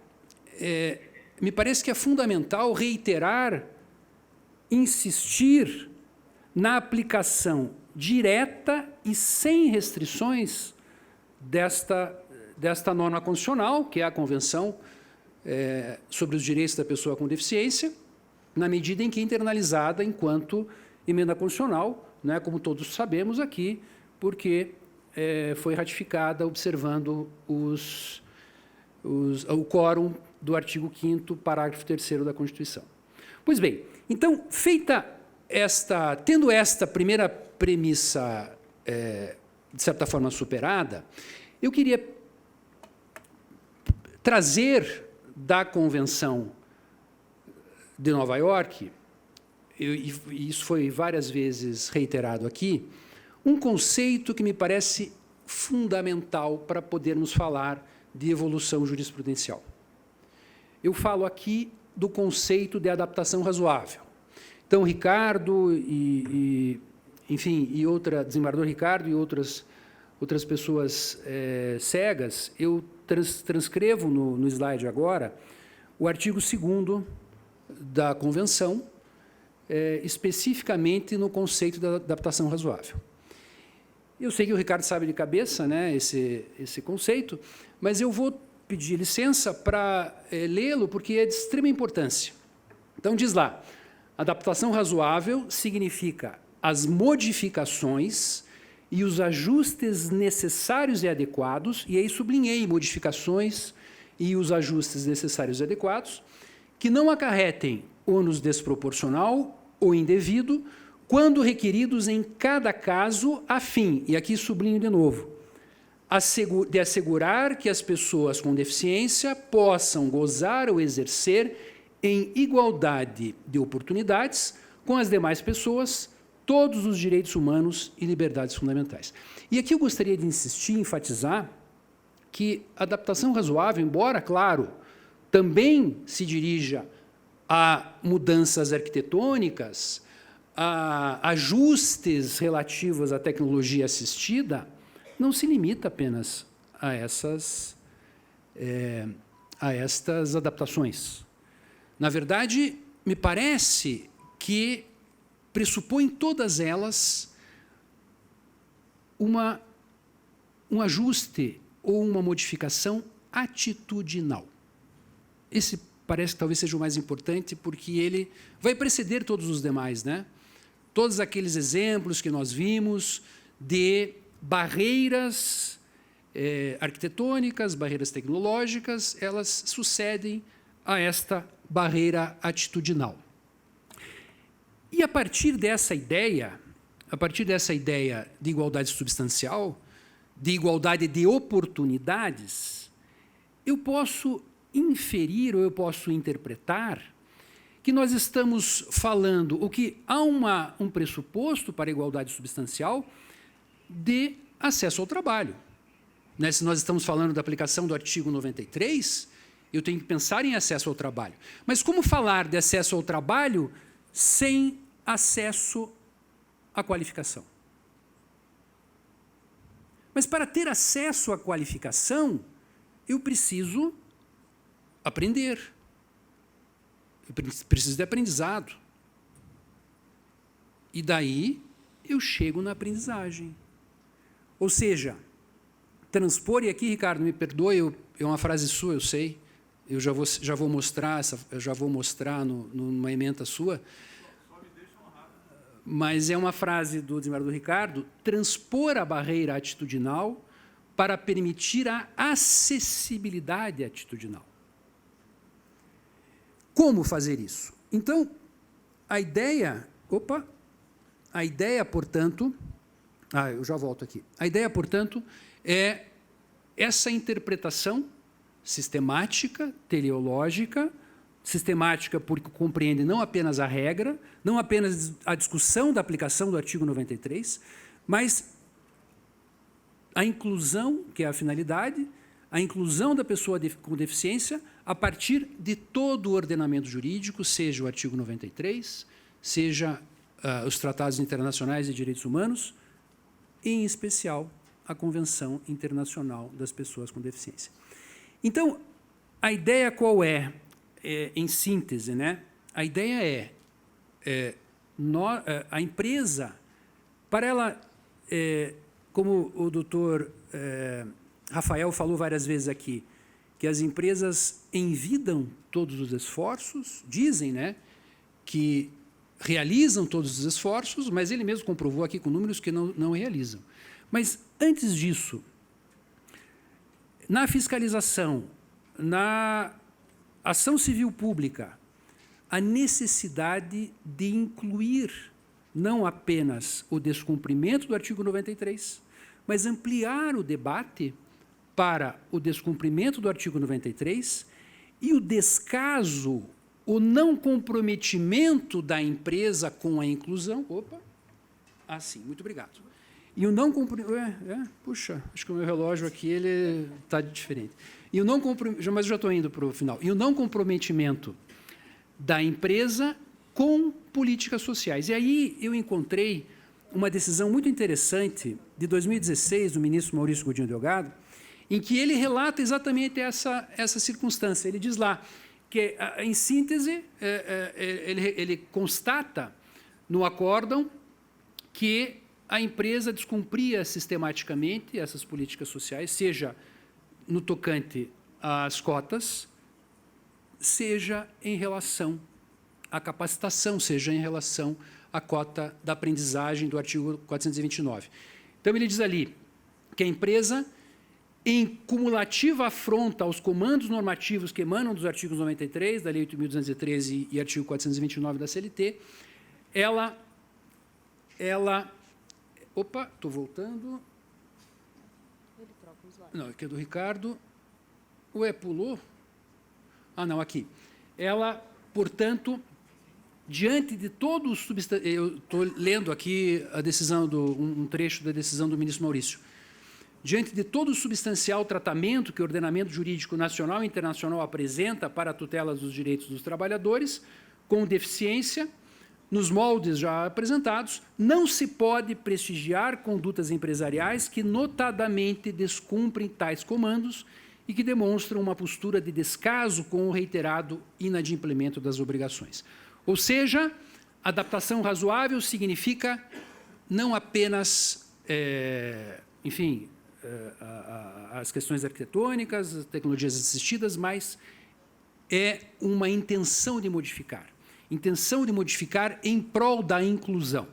Speaker 5: me parece que é fundamental reiterar, insistir na aplicação direta e sem restrições desta norma constitucional, que é a Convenção sobre os Direitos da Pessoa com Deficiência, na medida em que é internalizada enquanto emenda constitucional, né, como todos sabemos aqui, porque foi ratificada observando o quórum do artigo 5º, parágrafo 3º da Constituição. Pois bem, então, tendo esta primeira premissa, de certa forma, superada, eu queria trazer da Convenção de Nova York, e isso foi várias vezes reiterado aqui, um conceito que me parece fundamental para podermos falar de evolução jurisprudencial. Eu falo aqui do conceito de adaptação razoável. Então, Ricardo desembargador Ricardo e outras pessoas cegas, eu transcrevo no slide agora o artigo 2º da Convenção, especificamente no conceito da adaptação razoável. Eu sei que o Ricardo sabe de cabeça, né, esse conceito, mas eu vou pedir licença para lê-lo, porque é de extrema importância. Então, diz lá, adaptação razoável significa as modificações e os ajustes necessários e adequados, e aí sublinhei modificações e os ajustes necessários e adequados, que não acarretem ônus desproporcional ou indevido, quando requeridos em cada caso a fim, e aqui sublinho de novo, de assegurar que as pessoas com deficiência possam gozar ou exercer em igualdade de oportunidades com as demais pessoas todos os direitos humanos e liberdades fundamentais. E aqui eu gostaria de insistir, enfatizar, que a adaptação razoável, embora, claro, também se dirija a mudanças arquitetônicas, a ajustes relativos à tecnologia assistida, não se limita apenas a estas adaptações. Na verdade, me parece que pressupõe todas elas um ajuste ou uma modificação atitudinal. Esse parece que talvez seja o mais importante, porque ele vai preceder todos os demais, né? Todos aqueles exemplos que nós vimos de barreiras arquitetônicas, barreiras tecnológicas, elas sucedem a esta barreira atitudinal. E a partir dessa ideia de igualdade substancial, de igualdade de oportunidades, eu posso inferir ou eu posso interpretar que nós estamos falando o que há um pressuposto para a igualdade substancial de acesso ao trabalho. Né? Se nós estamos falando da aplicação do artigo 93, eu tenho que pensar em acesso ao trabalho. Mas como falar de acesso ao trabalho sem acesso à qualificação? Mas para ter acesso à qualificação, eu preciso aprender. Eu preciso de aprendizado. E daí eu chego na aprendizagem. Ou seja, transpor, e aqui, Ricardo, me perdoe, é uma frase sua, eu sei, eu já vou mostrar numa ementa sua, mas é uma frase do desembargador Ricardo: transpor a barreira atitudinal para permitir a acessibilidade atitudinal. Como fazer isso? Então, a ideia, portanto, eu já volto aqui. A ideia, portanto, é essa interpretação sistemática, teleológica, sistemática porque compreende não apenas a regra, não apenas a discussão da aplicação do artigo 93, mas a inclusão, que é a finalidade, a inclusão da pessoa com deficiência a partir de todo o ordenamento jurídico, seja o artigo 93, seja os tratados internacionais de direitos humanos, em especial a Convenção Internacional das Pessoas com Deficiência. Então, a ideia qual é? Em síntese, né? A ideia a empresa, para ela, como o doutor Rafael falou várias vezes aqui, que as empresas envidam todos os esforços, dizem, né, que realizam todos os esforços, mas ele mesmo comprovou aqui com números que não realizam. Mas, antes disso, na fiscalização, na ação civil pública, a necessidade de incluir não apenas o descumprimento do artigo 93, mas ampliar o debate para o descumprimento do artigo 93 e o descaso, o não comprometimento da empresa com a inclusão. Sim, muito obrigado. E o não comprometimento... puxa, acho que o meu relógio aqui está diferente. E o não comprometimento, mas eu já estou indo para o final. E o não comprometimento da empresa com políticas sociais. E aí eu encontrei uma decisão muito interessante de 2016 do ministro Maurício Godinho Delgado, em que ele relata exatamente essa circunstância. Ele diz lá que, em síntese, ele constata no acórdão que a empresa descumpria sistematicamente essas políticas sociais, seja no tocante às cotas, seja em relação à capacitação, seja em relação à cota da aprendizagem do artigo 429. Então, ele diz ali que a empresa, em cumulativa afronta aos comandos normativos que emanam dos artigos 93, da Lei 8.213 e artigo 429 da CLT, ela... estou voltando.
Speaker 6: Ele troca o slide.
Speaker 5: Não, aqui é do Ricardo. Pulou? Não, aqui. Ela, portanto, diante de todo o substancial... Eu estou lendo aqui a decisão um trecho da decisão do ministro Maurício. Diante de todo o substancial tratamento que o ordenamento jurídico nacional e internacional apresenta para a tutela dos direitos dos trabalhadores com deficiência, nos moldes já apresentados, não se pode prestigiar condutas empresariais que notadamente descumprem tais comandos e que demonstram uma postura de descaso com o reiterado inadimplemento das obrigações. Ou seja, adaptação razoável significa não apenas, as questões arquitetônicas, as tecnologias assistidas, mas é uma intenção de modificar em prol da inclusão.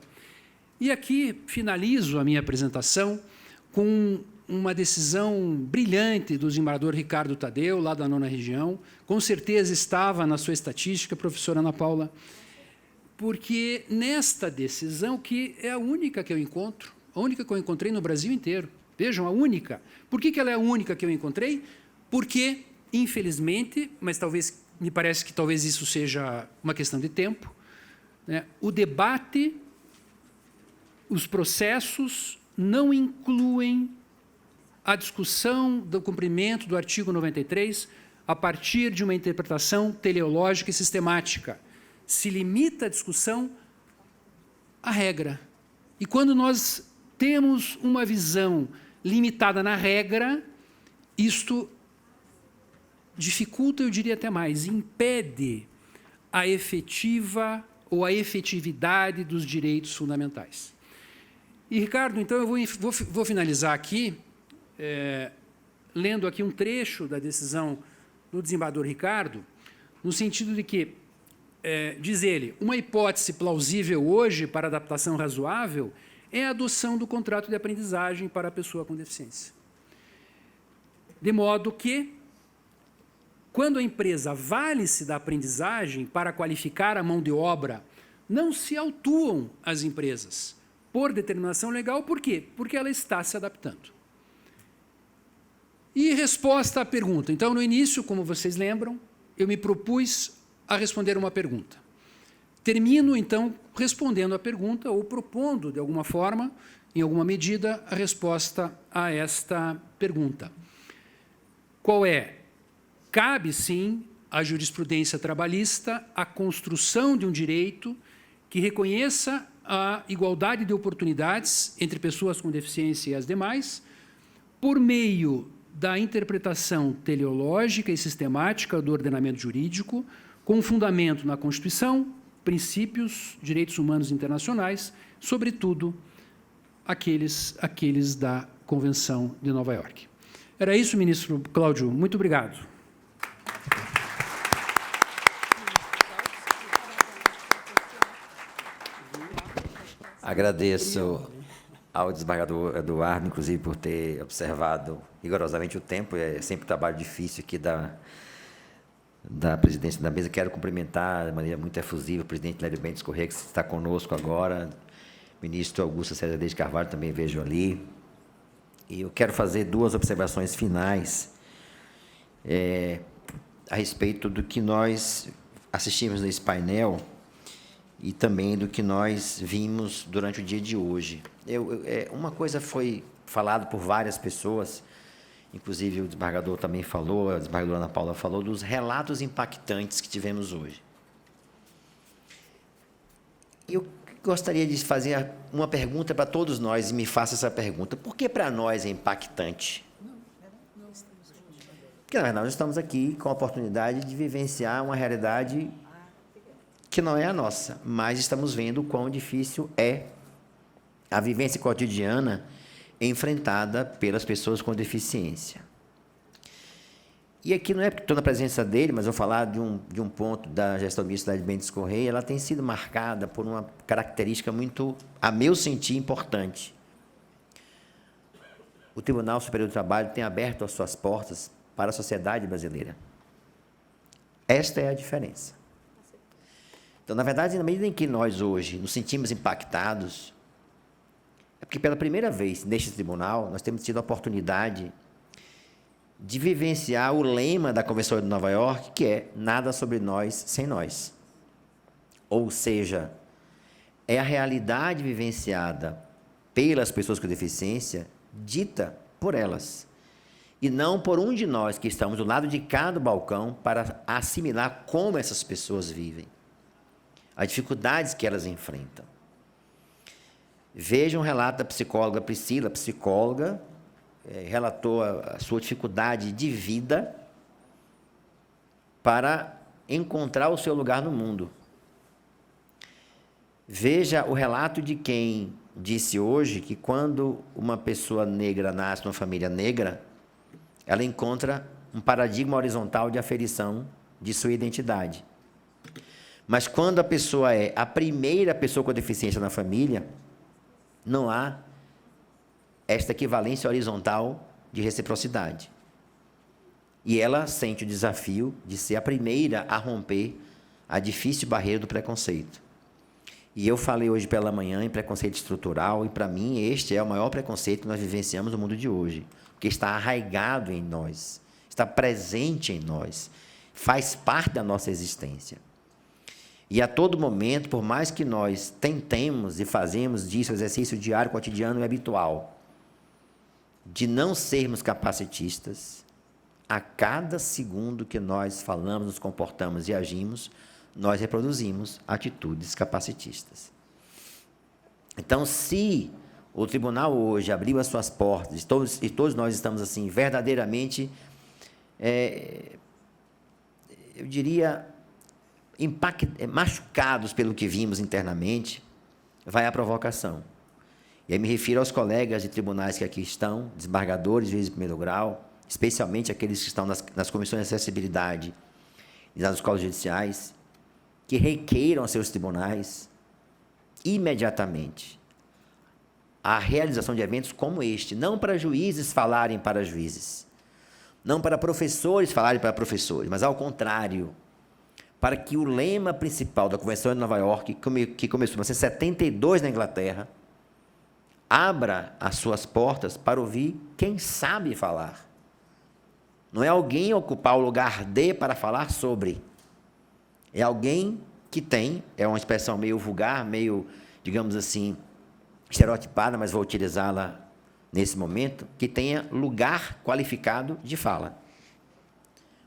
Speaker 5: E aqui finalizo a minha apresentação com uma decisão brilhante do desembargador Ricardo Tadeu, lá da 9ª Região, com certeza estava na sua estatística, professora Ana Paula, porque nesta decisão, que é a única que eu encontro, a única que eu encontrei no Brasil inteiro, vejam, a única. Por que ela é a única que eu encontrei? Porque, infelizmente, mas me parece que talvez isso seja uma questão de tempo, né, o debate, os processos não incluem a discussão do cumprimento do artigo 93 a partir de uma interpretação teleológica e sistemática. Se limita a discussão à regra. E quando nós temos uma visão limitada na regra, isto dificulta, eu diria até mais, impede a efetiva ou a efetividade dos direitos fundamentais. E, Ricardo, então, eu vou finalizar aqui, lendo aqui um trecho da decisão do desembargador Ricardo, no sentido de que, diz ele, uma hipótese plausível hoje para adaptação razoável é a adoção do contrato de aprendizagem para a pessoa com deficiência. De modo que, quando a empresa vale-se da aprendizagem para qualificar a mão de obra, não se autuam as empresas por determinação legal. Por quê? Porque ela está se adaptando. E resposta à pergunta. Então, no início, como vocês lembram, eu me propus a responder uma pergunta. Termino, então, respondendo a pergunta ou propondo, de alguma forma, em alguma medida, a resposta a esta pergunta. Qual é? Cabe, sim, à jurisprudência trabalhista a construção de um direito que reconheça a igualdade de oportunidades entre pessoas com deficiência e as demais, por meio da interpretação teleológica e sistemática do ordenamento jurídico, com fundamento na Constituição, princípios, direitos humanos internacionais, sobretudo aqueles da Convenção de Nova York. Era isso, ministro Cláudio. Muito obrigado.
Speaker 2: Agradeço ao desembargador Eduardo, inclusive, por ter observado rigorosamente o tempo. É sempre um trabalho difícil aqui da presidência da mesa. Quero cumprimentar de maneira muito efusiva o presidente Lélio Mendes Corrêa, que está conosco agora, ministro Augusto César de Carvalho, também vejo ali. E eu quero fazer 2 observações finais a respeito do que nós assistimos nesse painel e também do que nós vimos durante o dia de hoje. Uma coisa foi falada por várias pessoas, inclusive o desembargador também falou, a desembargadora Ana Paula falou, dos relatos impactantes que tivemos hoje. Eu gostaria de fazer uma pergunta para todos nós, e me faça essa pergunta. Por que para nós é impactante? Porque, na verdade, nós estamos aqui com a oportunidade de vivenciar uma realidade que não é a nossa, mas estamos vendo o quão difícil é a vivência cotidiana enfrentada pelas pessoas com deficiência. E aqui não é porque estou na presença dele, mas vou falar de um ponto da gestão do ministro Lélio Mendes Corrêa. Ela tem sido marcada por uma característica muito, a meu sentir, importante. O Tribunal Superior do Trabalho tem aberto as suas portas para a sociedade brasileira. Esta é a diferença. Então, na verdade, na medida em que nós hoje nos sentimos impactados, é porque pela primeira vez neste tribunal nós temos tido a oportunidade de vivenciar o lema da Convenção de Nova York, que é nada sobre nós sem nós. Ou seja, é a realidade vivenciada pelas pessoas com deficiência, dita por elas, e não por um de nós que estamos do lado de cá do balcão para assimilar como essas pessoas vivem, as dificuldades que elas enfrentam. Veja um relato da psicóloga Priscila, psicóloga, relatou a sua dificuldade de vida para encontrar o seu lugar no mundo. Veja o relato de quem disse hoje que quando uma pessoa negra nasce numa família negra, ela encontra um paradigma horizontal de aferição de sua identidade. Mas quando a pessoa é a primeira pessoa com deficiência na família, não há esta equivalência horizontal de reciprocidade. E ela sente o desafio de ser a primeira a romper a difícil barreira do preconceito. E eu falei hoje pela manhã em preconceito estrutural, e para mim este é o maior preconceito que nós vivenciamos no mundo de hoje, porque está arraigado em nós, está presente em nós, faz parte da nossa existência. E a todo momento, por mais que nós tentemos e fazemos disso exercício diário, cotidiano e habitual, de não sermos capacitistas, a cada segundo que nós falamos, nos comportamos e agimos, nós reproduzimos atitudes capacitistas. Então, se o tribunal hoje abriu as suas portas, e todos nós estamos assim, verdadeiramente, eu diria, machucados pelo que vimos internamente, vai a provocação. E aí me refiro aos colegas de tribunais que aqui estão, desembargadores, juízes de primeiro grau, especialmente aqueles que estão nas comissões de acessibilidade e nas escolas judiciais, que requeiram a seus tribunais, imediatamente, a realização de eventos como este, não para juízes falarem para juízes, não para professores falarem para professores, mas, ao contrário, para que o lema principal da Convenção de Nova York, que começou em 1972 na Inglaterra, abra as suas portas para ouvir quem sabe falar. Não é alguém ocupar o lugar de para falar sobre. É alguém que tem, é uma expressão meio vulgar, meio, digamos assim, estereotipada, mas vou utilizá-la nesse momento, que tenha lugar qualificado de fala.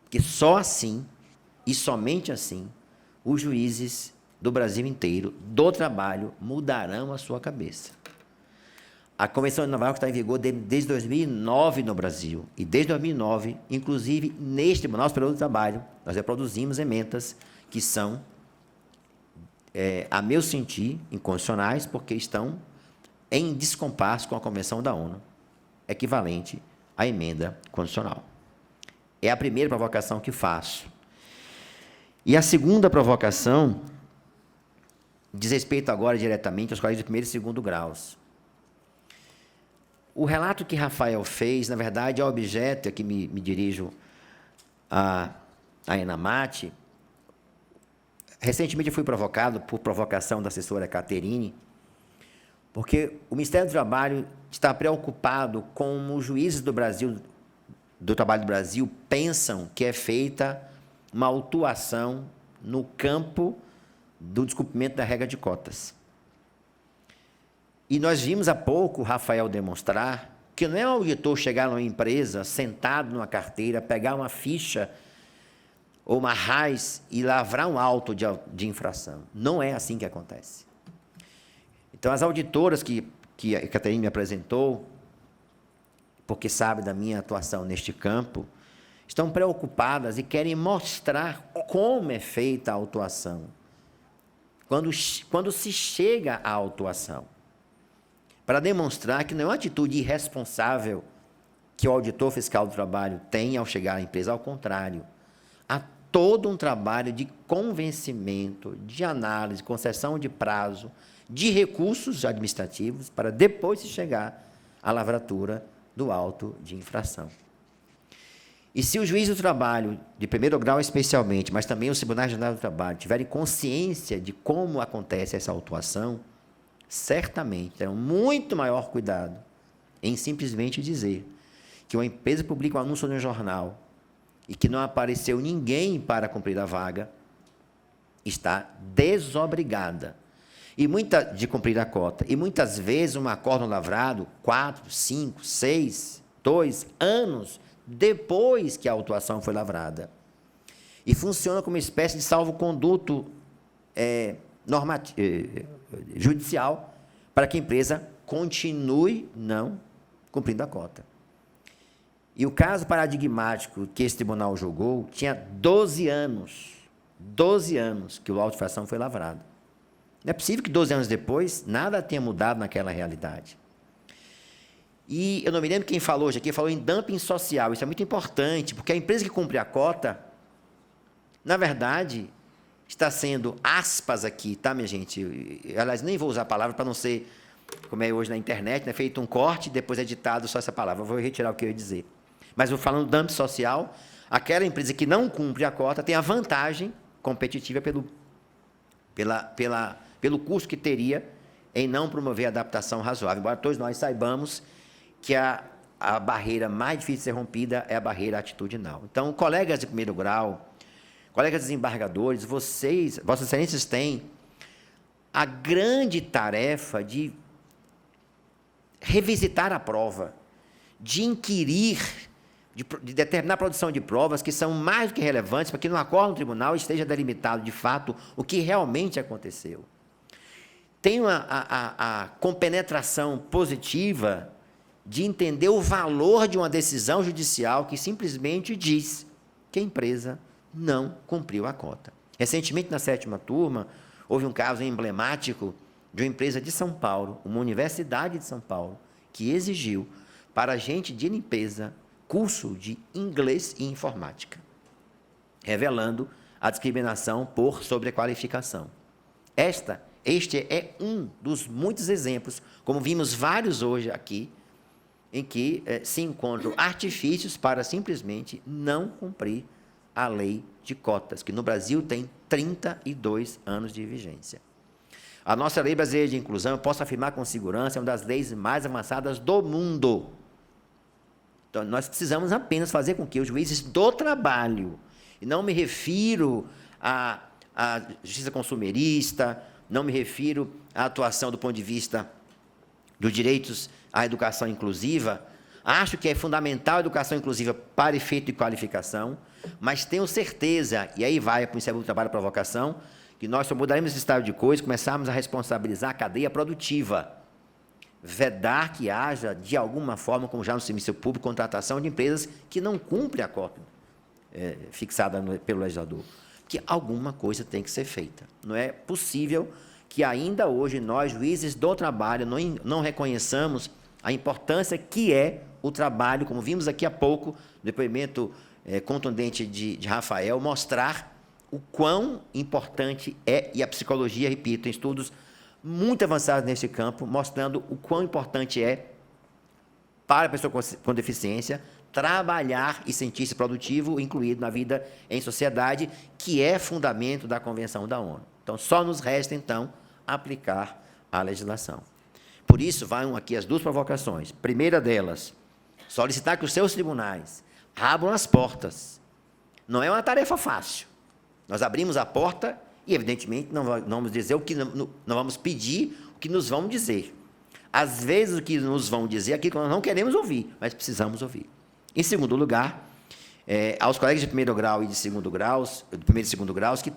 Speaker 2: Porque só assim, e somente assim, os juízes do Brasil inteiro, do trabalho, mudarão a sua cabeça. A Convenção de Nova York está em vigor desde 2009 no Brasil. E desde 2009, inclusive, neste Tribunal Superior do Trabalho, nós reproduzimos emendas que são, a meu sentir, inconstitucionais, porque estão em descompasso com a Convenção da ONU, equivalente à emenda constitucional. É a primeira provocação que faço. E a segunda provocação diz respeito agora diretamente aos colégios de primeiro e segundo graus. O relato que Rafael fez, na verdade, é objeto, aqui me dirijo a Enamate. Recentemente eu fui provocado, por provocação da assessora Caterine, porque o Ministério do Trabalho está preocupado com como os juízes do Brasil, do trabalho do Brasil, pensam que é feita uma autuação no campo do descumprimento da regra de cotas. E nós vimos há pouco o Rafael demonstrar que não é o auditor chegar numa empresa, sentado numa carteira, pegar uma ficha ou uma RAIS e lavrar um auto de infração. Não é assim que acontece. Então, as auditoras que a Catarina me apresentou, porque sabe da minha atuação neste campo, estão preocupadas e querem mostrar como é feita a autuação, quando se chega à autuação, para demonstrar que não é uma atitude irresponsável que o auditor fiscal do trabalho tem ao chegar à empresa, ao contrário, há todo um trabalho de convencimento, de análise, concessão de prazo, de recursos administrativos, para depois se chegar à lavratura do auto de infração. E se o juiz do trabalho, de primeiro grau especialmente, mas também os tribunais gerais do trabalho, tiverem consciência de como acontece essa autuação, certamente terão muito maior cuidado em simplesmente dizer que uma empresa publica um anúncio no jornal e que não apareceu ninguém para cumprir a vaga, está desobrigada de cumprir a cota. E muitas vezes um acórdão lavrado 4, 5, 6, 2 anos depois que a autuação foi lavrada. E funciona como uma espécie de salvo-conduto judicial para que a empresa continue não cumprindo a cota. E o caso paradigmático que esse tribunal julgou tinha 12 anos que o auto de infração foi lavrado. Não é possível que 12 anos depois nada tenha mudado naquela realidade. E eu não me lembro quem falou hoje aqui, falou em dumping social. Isso é muito importante, porque a empresa que cumpre a cota, na verdade, está sendo, aspas aqui, tá, minha gente? Aliás, nem vou usar a palavra para não ser, como é hoje na internet, né, feito um corte, depois editado só essa palavra. Eu vou retirar o que eu ia dizer. Mas vou falando dumping social, aquela empresa que não cumpre a cota tem a vantagem competitiva pelo custo que teria em não promover a adaptação razoável. Embora todos nós saibamos que a barreira mais difícil de ser rompida é a barreira atitudinal. Então, colegas de primeiro grau, colegas desembargadores, vocês, vossas excelências têm a grande tarefa de revisitar a prova, de inquirir, de determinar a produção de provas que são mais do que relevantes para que no acordo no tribunal esteja delimitado, de fato, o que realmente aconteceu. Tenho a compenetração positiva de entender o valor de uma decisão judicial que simplesmente diz que a empresa não cumpriu a cota. Recentemente, na 7ª turma, houve um caso emblemático de uma empresa de São Paulo, uma universidade de São Paulo, que exigiu para agente de limpeza curso de inglês e informática, revelando a discriminação por sobrequalificação. Este é um dos muitos exemplos, como vimos vários hoje aqui, em que se encontram artifícios para simplesmente não cumprir a lei de cotas, que no Brasil tem 32 anos de vigência. A nossa lei brasileira de inclusão, eu posso afirmar com segurança, é uma das leis mais avançadas do mundo. Então, nós precisamos apenas fazer com que os juízes do trabalho, e não me refiro à justiça consumerista, não me refiro à atuação do ponto de vista dos direitos à educação inclusiva, acho que é fundamental a educação inclusiva para efeito de qualificação, mas tenho certeza, e aí vai para o Ministério do Trabalho e Provocação, que nós só mudaremos esse estado de coisa, começarmos a responsabilizar a cadeia produtiva, vedar que haja, de alguma forma, como já no serviço público, contratação de empresas que não cumprem a cota fixada pelo legislador. Que alguma coisa tem que ser feita. Não é possível que ainda hoje nós, juízes do trabalho, não reconheçamos a importância que é o trabalho, como vimos aqui há pouco, no depoimento contundente de Rafael, mostrar o quão importante é, e a psicologia, repito, tem estudos muito avançados nesse campo, mostrando o quão importante é para a pessoa com deficiência trabalhar e sentir-se produtivo, incluído na vida em sociedade, que é fundamento da Convenção da ONU. Então, só nos resta, então, aplicar a legislação. Por isso, vão aqui as duas provocações. Primeira delas, solicitar que os seus tribunais abram as portas. Não é uma tarefa fácil. Nós abrimos a porta e, evidentemente, não vamos dizer o que não vamos pedir, o que nos vão dizer. Às vezes, o que nos vão dizer é aquilo que nós não queremos ouvir, mas precisamos ouvir. Em segundo lugar, aos colegas de primeiro grau e de segundo graus, de primeiro e segundo graus, que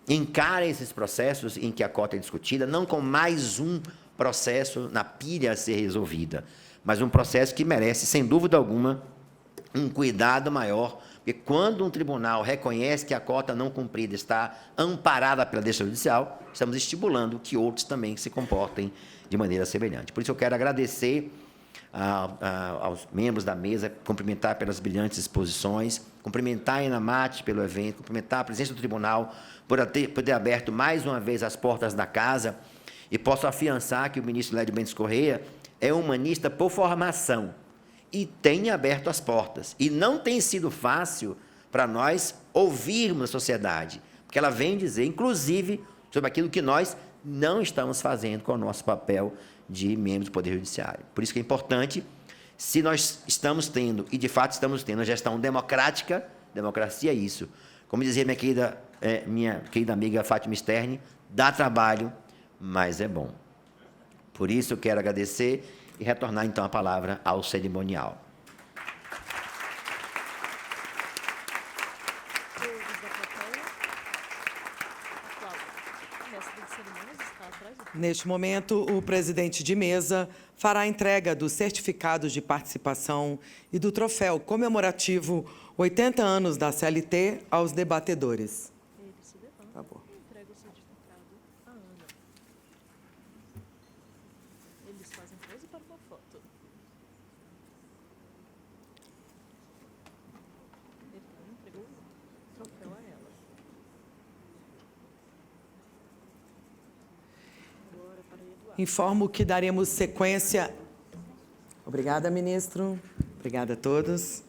Speaker 2: encarem esses processos em que a cota é discutida, não com mais um processo na pilha a ser resolvida, mas um processo que merece, sem dúvida alguma, um cuidado maior, porque quando um tribunal reconhece que a cota não cumprida está amparada pela decisão judicial, estamos estimulando que outros também se comportem de maneira semelhante. Por isso, eu quero agradecer aos membros da mesa, cumprimentar pelas brilhantes exposições, cumprimentar a Enamate pelo evento, cumprimentar a presidência do tribunal por ter aberto mais uma vez as portas da casa, e posso afiançar que o ministro Lédio Mendes Correia é humanista por formação e tem aberto as portas. E não tem sido fácil para nós ouvirmos a sociedade, porque ela vem dizer, inclusive, sobre aquilo que nós não estamos fazendo com o nosso papel de membros do Poder Judiciário. Por isso que é importante, se nós estamos tendo, e de fato estamos tendo, a gestão democrática, democracia é isso. Como dizia minha querida amiga Fátima Stern, dá trabalho, mas é bom. Por isso eu quero agradecer e retornar então a palavra ao cerimonial.
Speaker 6: mestre de cerimônias está atrás do...
Speaker 1: Neste momento, o presidente de mesa fará a entrega dos certificados de participação e do troféu comemorativo 80 anos da CLT aos debatedores.
Speaker 6: Ele se levanta
Speaker 1: Por favor.
Speaker 6: e entrega o certificado à Ana. Eles fazem pose para uma foto. Ele também entregou o troféu a ela. Agora para Eduardo.
Speaker 1: Informo que daremos sequência. Obrigada, ministro. Obrigada a todos.